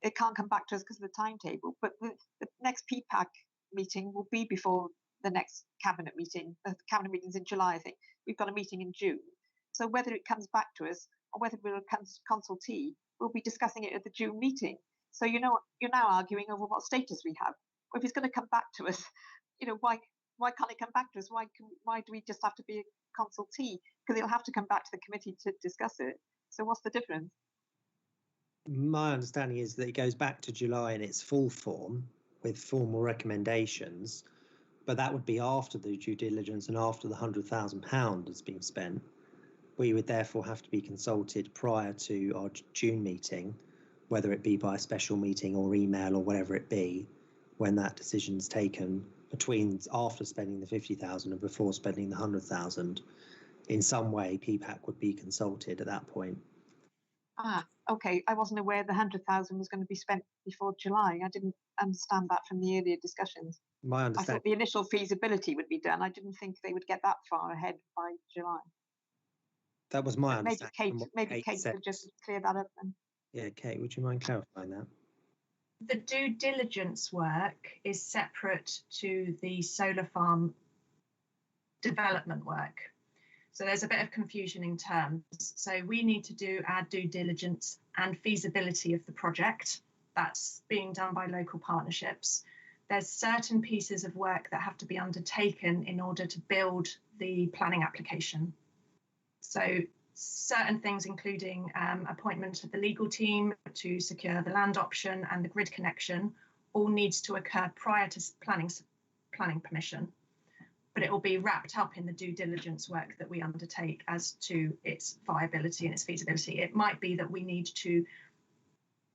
it can't come back to us because of the timetable, but the next PPAC meeting will be before the next cabinet meeting. The cabinet meeting's in July, I think. We've got a meeting in June. So whether it comes back to us or whether we're a consultee, we'll be discussing it at the June meeting. So you're now arguing over what status we have. Or if it's going to come back to us, why can't it come back to us? Why do we just have to be a consultee? Because it'll have to come back to the committee to discuss it. So what's the difference? My understanding is that it goes back to July in its full form with formal recommendations, but that would be after the due diligence and after the £100,000 has been spent. We would therefore have to be consulted prior to our June meeting, whether it be by a special meeting or email or whatever it be, when that decision's taken after spending the 50,000 and before spending the 100,000. In some way, PPAC would be consulted at that point. Ah, okay. I wasn't aware the 100,000 was going to be spent before July. I didn't understand that from the earlier discussions. My understanding. I thought the initial feasibility would be done. I didn't think they would get that far ahead by July. That was my understanding. Maybe Kate could just clear that up then. Yeah, Kate, would you mind clarifying that? The due diligence work is separate to the solar farm development work. So there's a bit of confusion in terms. So we need to do our due diligence and feasibility of the project. That's being done by local partnerships. There's certain pieces of work that have to be undertaken in order to build the planning application. So certain things, including appointment of the legal team to secure the land option and the grid connection, all needs to occur prior to planning permission. But it will be wrapped up in the due diligence work that we undertake as to its viability and its feasibility. It might be that we need to,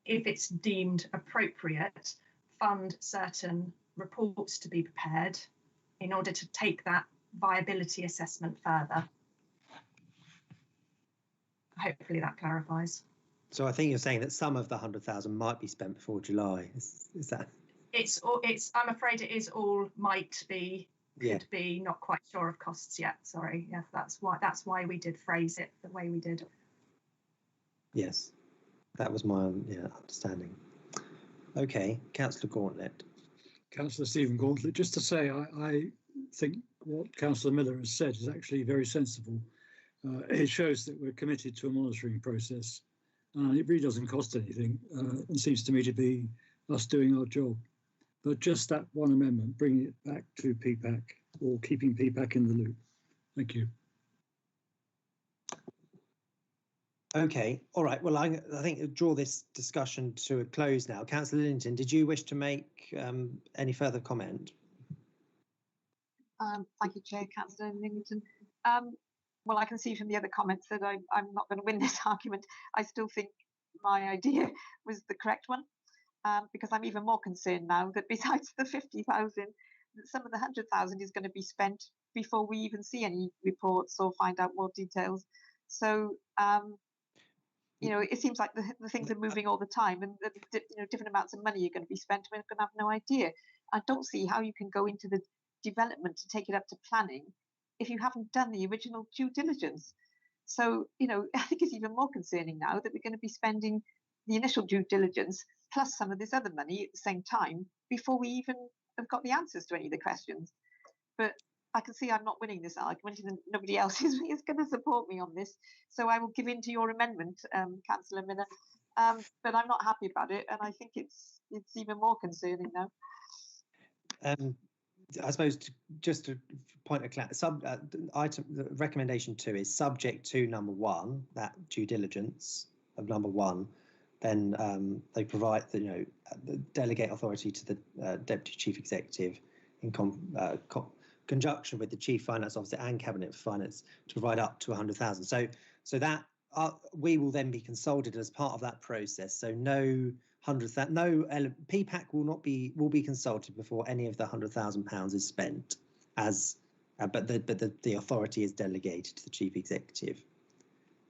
if it's deemed appropriate, fund certain reports to be prepared in order to take that viability assessment further. hopefully that clarifies. So I think you're saying that some of the 100,000 might be spent before July. Is that? It's I'm afraid it is all might be, could be, not quite sure of costs yet. Sorry. Yes, that's why we did phrase it the way we did. Yes, that was my understanding. Okay, Councillor Gauntlet. Councillor Stephen Gauntlet, just to say, I think what Councillor Miller has said is actually very sensible. It shows that we're committed to a monitoring process. It really doesn't cost anything and seems to me to be us doing our job. But just that one amendment, bringing it back to PPAC or keeping PPAC in the loop. Thank you. Okay, all right. Well, I think I'll draw this discussion to a close now. Councillor Lillington, did you wish to make any further comment? Thank you, Chair. Councillor Lillington. Well, I can see from the other comments that I'm not going to win this argument. I still think my idea was the correct one, because I'm even more concerned now that besides the 50,000, some of the 100,000 is going to be spent before we even see any reports or find out more details. So, you know, it seems like the things are moving all the time, and different amounts of money are going to be spent. We're going to have no idea. I don't see how you can go into the development to take it up to planning if you haven't done the original due diligence. So, you know, I think it's even more concerning now that we're going to be spending the initial due diligence plus some of this other money at the same time before we even have got the answers to any of the questions. But I can see I'm not winning this argument, and nobody else is going to support me on this. So I will give in to your amendment, Councillor Miller. But I'm not happy about it, and I think it's even more concerning now. I suppose just to point a item, the recommendation 2 is subject to number 1, that due diligence of number 1. Then they provide the delegate authority to the Deputy Chief Executive in conjunction with the Chief Finance Officer and Cabinet for Finance to provide up to 100,000. So that we will then be consulted as part of that process. So no 100,000, no PPAC will be consulted before any of the £100,000 is spent. But the authority is delegated to the Chief Executive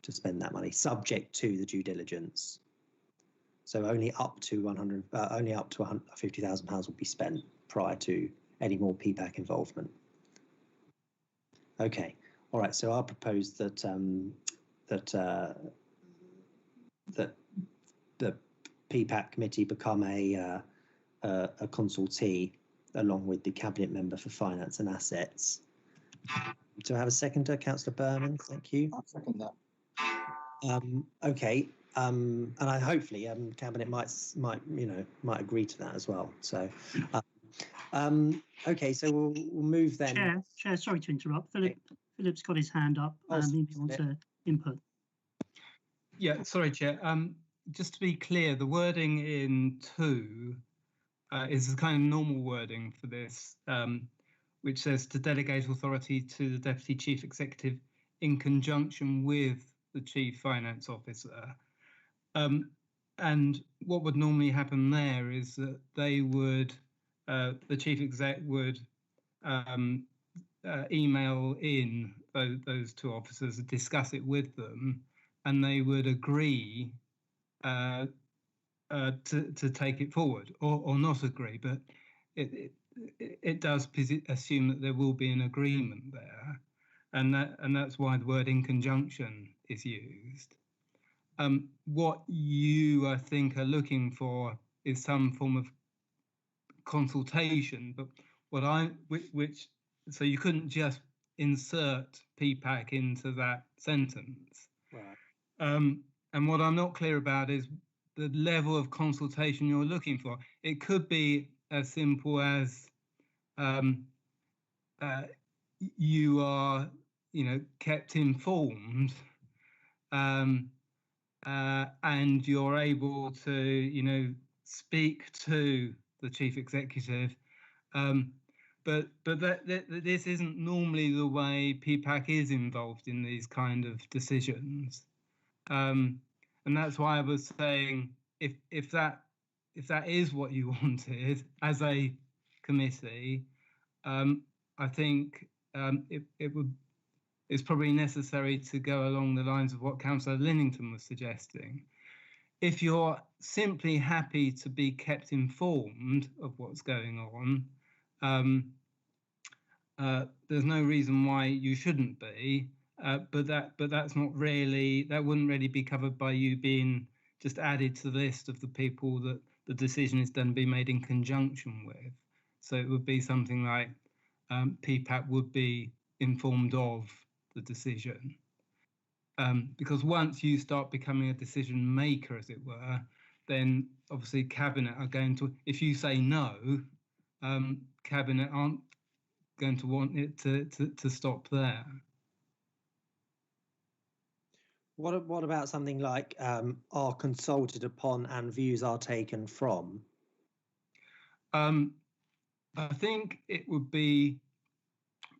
to spend that money, subject to the due diligence. So only up to £50,000 will be spent prior to any more PPAC involvement. Okay, all right. So I'll propose that that the PPAC committee become a consultee along with the cabinet member for finance and assets. Do I have a seconder, Councillor Berman? Thank you. I'll second that. Okay. And I hopefully cabinet might agree to that as well. So, okay, so we'll move then. Chair, sorry to interrupt. Philip's got his hand up. Maybe he wants to input. Yeah, sorry, Chair. Just to be clear, the wording in 2 is the kind of normal wording for this, which says to delegate authority to the Deputy Chief Executive in conjunction with the Chief Finance Officer. And what would normally happen there is that they would, the Chief Exec would email in those 2 officers, discuss it with them, and they would agree to take it forward, or not agree, but it does assume that there will be an agreement there, and that's why the word in conjunction is used. What you, I think, are looking for is some form of consultation, but so you couldn't just insert PPAC into that sentence. Right. And what I'm not clear about is the level of consultation you're looking for. It could be as simple as you are, kept informed, and you're able to, speak to the Chief Executive. But this isn't normally the way PPAC is involved in these kind of decisions. And that's why I was saying if that is what you wanted as a committee, I think it would it's probably necessary to go along the lines of what Councillor Linnington was suggesting. If you're simply happy to be kept informed of what's going on, there's no reason why you shouldn't be. But that's not really, that wouldn't really be covered by you being just added to the list of the people that the decision is then be made in conjunction with. So it would be something like PPAC would be informed of the decision. Because once you start becoming a decision maker, as it were, then obviously Cabinet are going to, if you say no, Cabinet aren't going to want it to stop there. What about something like are consulted upon and views are taken from? I think it would be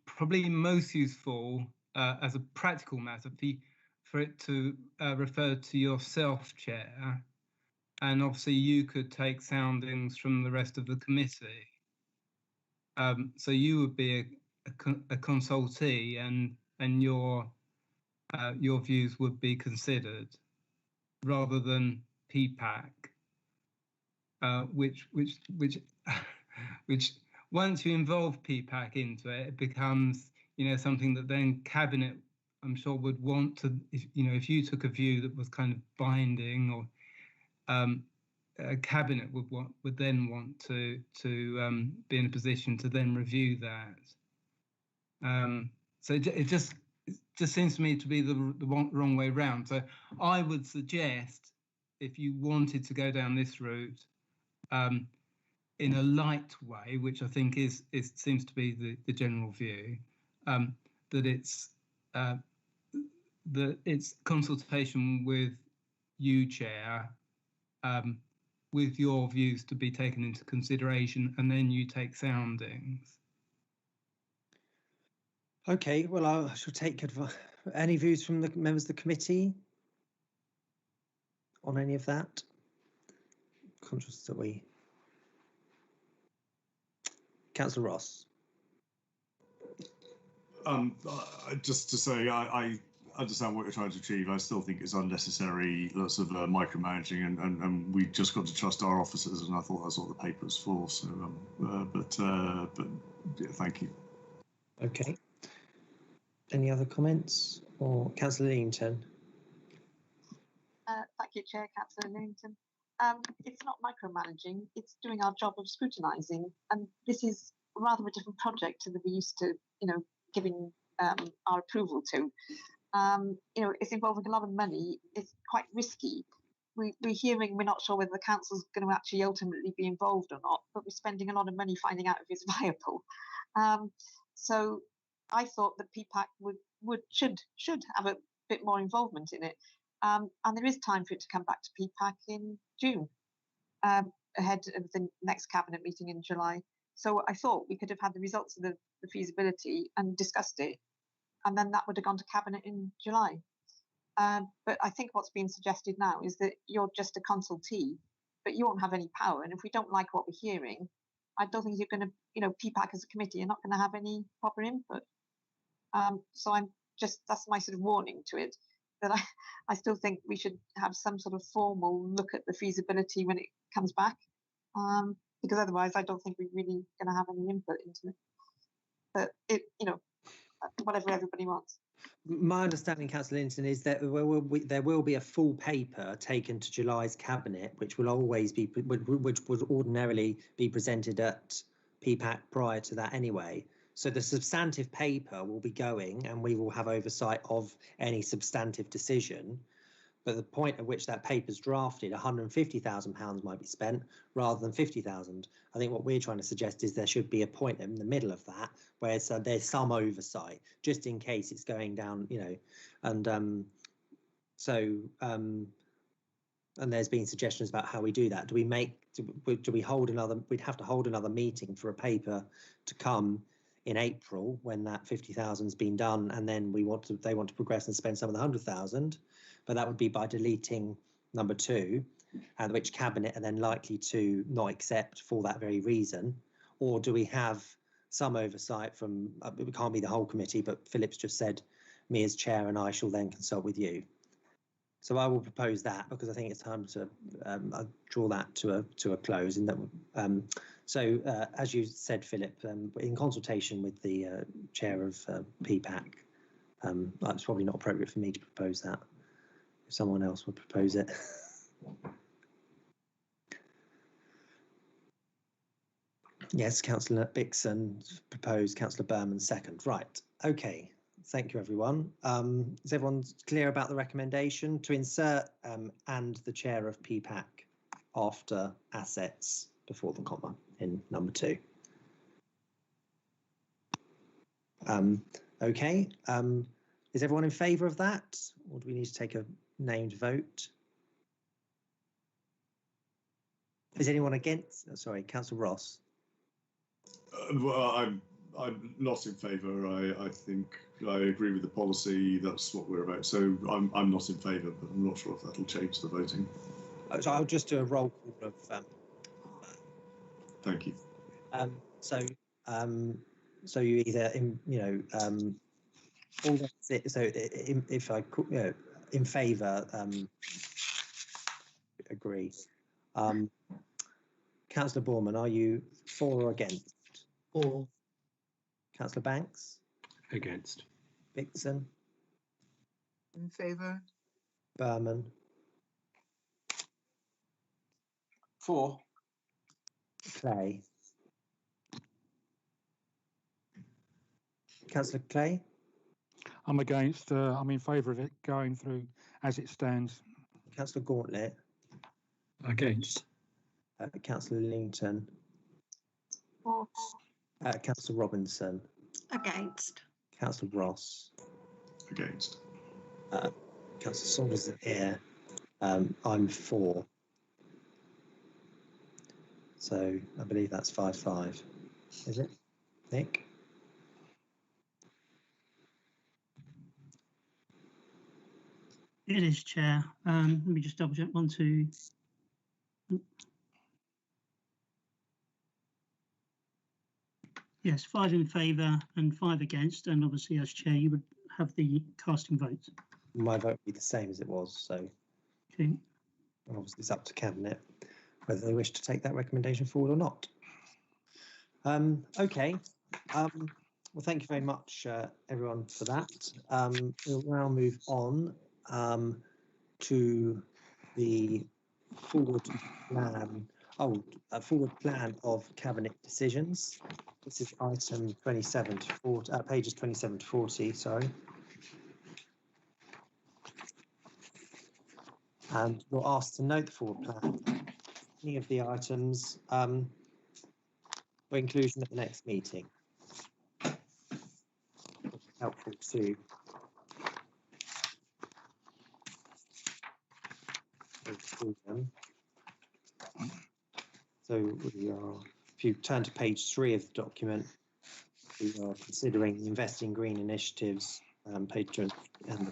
probably most useful as a practical matter for it to refer to yourself, Chair, and obviously you could take soundings from the rest of the committee. So you would be a consultee, and your views would be considered, rather than PPAC, which once you involve PPAC into it, it becomes, you know, something that then Cabinet, I'm sure, would want to, if you took a view that was kind of binding, or Cabinet would then want to be in a position to then review that. So it just seems to me to be the wrong way round. So I would suggest, if you wanted to go down this route, in a light way, which I think seems to be the general view, that it's consultation with you, Chair, with your views to be taken into consideration, and then you take soundings. Okay, well, I shall take any views from the members of the committee on any of that. Conscious that we... Councillor Ross. Just to say, I understand what you're trying to achieve. I still think it's unnecessary, lots of micromanaging, and we just got to trust our officers, and I thought that's what the paper's for. So, but yeah, thank you. Okay. Any other comments? Or Councillor Leamington? Thank you, Chair, Councillor Leamington. It's not micromanaging, it's doing our job of scrutinising, and this is rather a different project than we used to, giving our approval to. It's involving a lot of money, it's quite risky. We're hearing we're not sure whether the council's going to actually ultimately be involved or not, but we're spending a lot of money finding out if it's viable. So I thought that PPAC should have a bit more involvement in it. And there is time for it to come back to PPAC in June, ahead of the next Cabinet meeting in July. So I thought we could have had the results of the feasibility and discussed it, and then that would have gone to Cabinet in July. But I think what's being suggested now is that you're just a consultee, but you won't have any power. And if we don't like what we're hearing, I don't think you're going to, PPAC as a committee, you're not going to have any proper input. So that's my sort of warning to it, that I still think we should have some sort of formal look at the feasibility when it comes back, because otherwise I don't think we're really going to have any input into it. But whatever everybody wants. My understanding, Councillor Linton, is that there will be a full paper taken to July's Cabinet, which will always be, which would ordinarily be presented at PPAC prior to that anyway. So the substantive paper will be going, and we will have oversight of any substantive decision. But the point at which that paper is drafted, £150,000 might be spent rather than 50,000. I think what we're trying to suggest is there should be a point in the middle of that where there's some oversight, just in case it's going down, and and there's been suggestions about how we do that. Do we hold another? We'd have to hold another meeting for a paper to come in April when that 50,000's been done, and then they want to progress and spend some of the 100,000, but that would be by deleting number 2, and which Cabinet are then likely to not accept for that very reason. Or do we have some oversight from, it can't be the whole committee, but Philip's just said me as chair, and I shall then consult with you. So I will propose that, because I think it's time to draw that to a close. And that, so as you said, Philip, in consultation with the chair of PPAC, it's probably not appropriate for me to propose that. If someone else would propose it. Yes, Councillor Bixson proposed, Councillor Berman second. Right. Okay. Thank you, everyone. Is everyone clear about the recommendation to insert and the chair of PPAC after assets before the comma in number 2? Okay. Is everyone in favour of that, or do we need to take a named vote? Is anyone against? Sorry, Councillor Ross. Well, I'm not in favour. I think I agree with the policy. That's what we're about. So I'm not in favour, but I'm not sure if that'll change the voting. So I'll just do a roll call of. Thank you. So you either all that's it. So if I in favour, agree. Councillor Borman, are you for or against? For. Councillor Banks? Against. Bixson? In favour. Berman? For. Clay? Councillor Clay? I'm against. I'm in favour of it going through as it stands. Councillor Gauntlet? Against. Councillor Lillington? For. Councillor Robinson? Against. Councillor Ross? Against. Councillor Saunders is here. I'm for. So I believe that's 5-5. Is it, Nick? It is, Chair. Let me just double check. 1, 2. Yes, 5 in favour and 5 against, and obviously as chair you would have the casting vote. My vote would be the same as it was, so okay. Obviously it's up to Cabinet whether they wish to take that recommendation forward or not. Okay, well thank you very much everyone for that. We'll now move on to the forward plan. Forward plan of Cabinet decisions. This is item 27 to 40, pages 27 to 40, sorry. And we're asked to note the forward plan. Any of the items for inclusion at the next meeting. Helpful to them. So we are, if you turn to page 3 of the document, we are considering investing green initiatives, page 2 and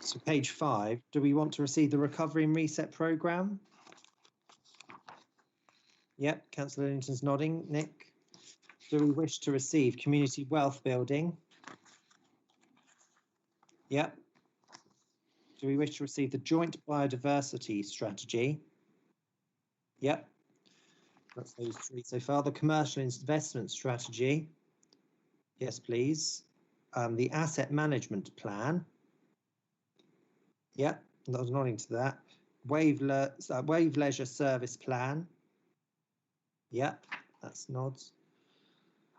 so page 5, do we want to receive the recovery and reset programme? Yep, Councillor Lillington's nodding. Nick? Do we wish to receive community wealth building? Yep. Do we wish to receive the joint biodiversity strategy? Yep. That's those 3 so far. The commercial investment strategy? Yes, please. The asset management plan? Yep, I was nodding to that. Wave leisure service plan? Yep, that's nods.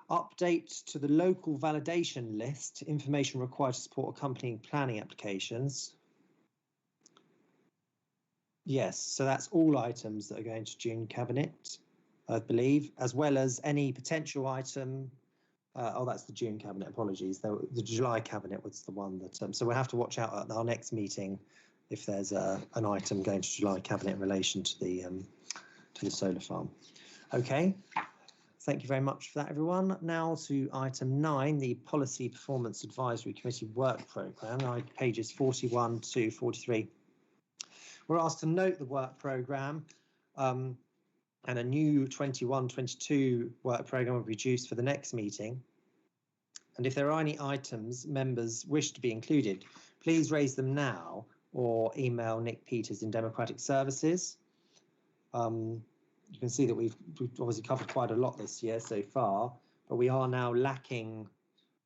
Update to the local validation list, information required to support accompanying planning applications. Yes, so that's all items that are going to June Cabinet, I believe, as well as any potential item. That's the June Cabinet, apologies. The July Cabinet was the one that, so we'll have to watch out at our next meeting if there's an item going to July Cabinet in relation to the solar farm. Okay, thank you very much for that, everyone. Now to item 9, the Policy Performance Advisory Committee Work Programme, pages 41 to 43. We're asked to note the work programme and a new 21-22 work programme will be produced for the next meeting. And if there are any items members wish to be included, please raise them now or email Nick Peters in Democratic Services. You can see that we've obviously covered quite a lot this year so far, but we are now lacking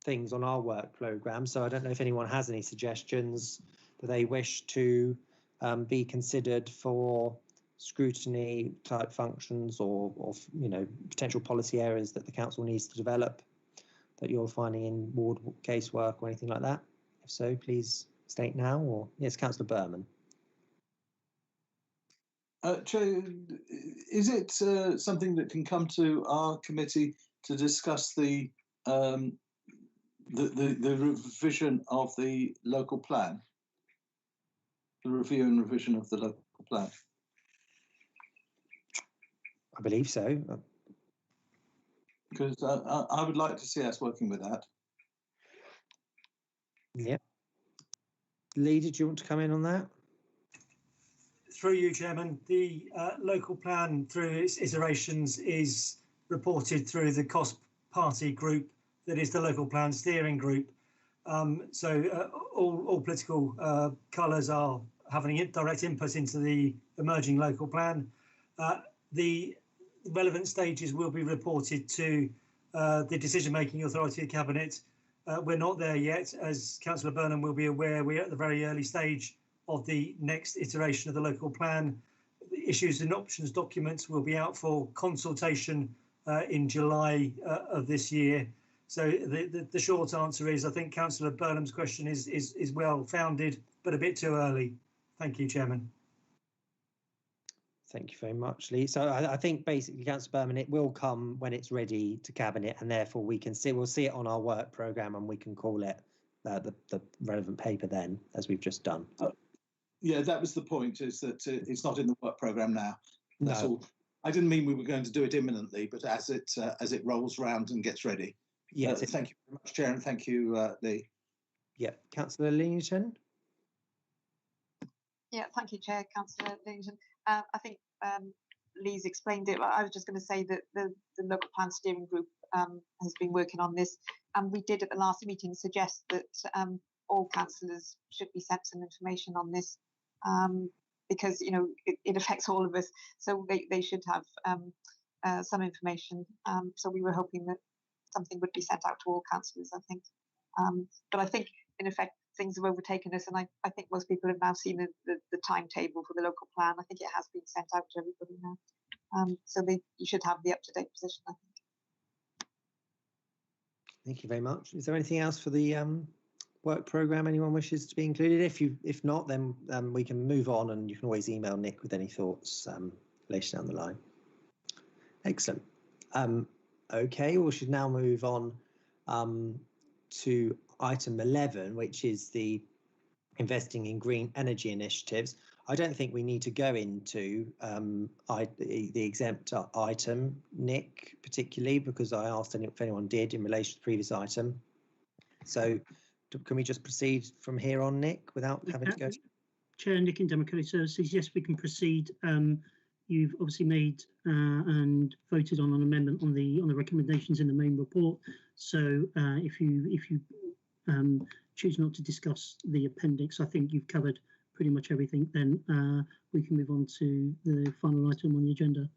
things on our work programme. So I don't know if anyone has any suggestions that they wish to be considered for scrutiny type functions or potential policy areas that the council needs to develop that you're finding in ward casework or anything like that. If so, please state now. Or yes, Councillor Berman. Chair, is it something that can come to our committee to discuss the revision of the local plan, the review and revision of the local plan? I believe so. Because I would like to see us working with that. Yep. Lee, did you want to come in on that? Through you, Chairman, the local plan through its iterations is reported through the cost party group that is the local plan steering group. So all political colours are having direct input into the emerging local plan. The relevant stages will be reported to the decision-making authority of Cabinet. We're not there yet. As Councillor Burnham will be aware, we're at the very early stage of the next iteration of the local plan. The issues and options documents will be out for consultation in July of this year. So the short answer is I think Councillor Burnham's question is well founded, but a bit too early. Thank you, Chairman. Thank you very much, Lee. So I think basically, Councillor Berman, it will come when it's ready to Cabinet, and therefore we'll see it on our work programme and we can call it the relevant paper then, as we've just done. Yeah, that was the point, is that it's not in the work programme now. That's No. all. I didn't mean we were going to do it imminently, but as it rolls round and gets ready. Yes. Thank you very much, Chair, and thank you, Lee. Yeah, Councillor Leamington. Yeah, thank you, Chair, Councillor Leamington. I think Lee's explained it. I was just going to say that the local plan steering group has been working on this, and we did at the last meeting suggest that all councillors should be sent some information on this, because it affects all of us. So they should have some information. So we were hoping that something would be sent out to all councillors, I think. But I think in effect things have overtaken us, and I think most people have now seen the timetable for the local plan. I think it has been sent out to everybody now. So you should have the up-to-date position, I think. Thank you very much. Is there anything else for the work programme anyone wishes to be included? If not, then we can move on, and you can always email Nick with any thoughts later down the line. Excellent. Okay, we should now move on to item 11, which is the investing in green energy initiatives. I don't think we need to go into the exempt item, Nick, particularly, because I asked if anyone did in relation to the previous item. So can we just proceed from here on, Nick, without having to go? Chair, Nick in Democratic Services, yes, we can proceed. You've obviously made and voted on an amendment on the recommendations in the main report. So if you choose not to discuss the appendix, I think you've covered pretty much everything. Then we can move on to the final item on the agenda.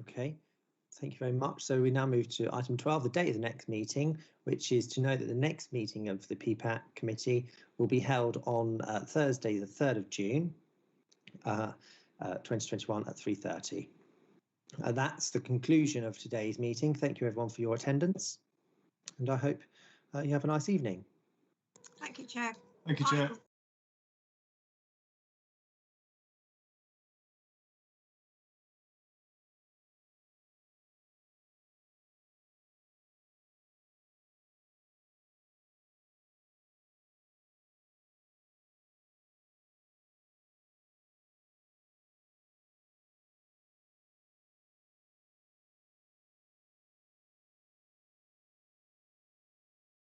Okay, thank you very much. So we now move to item 12, the date of the next meeting, which is to know that the next meeting of the PPAC committee will be held on Thursday, the 3rd of June. 2021 at 3:30. That's the conclusion of today's meeting. Thank you everyone for your attendance, and I hope you have a nice evening. Thank you, Chair. Thank you, Chair.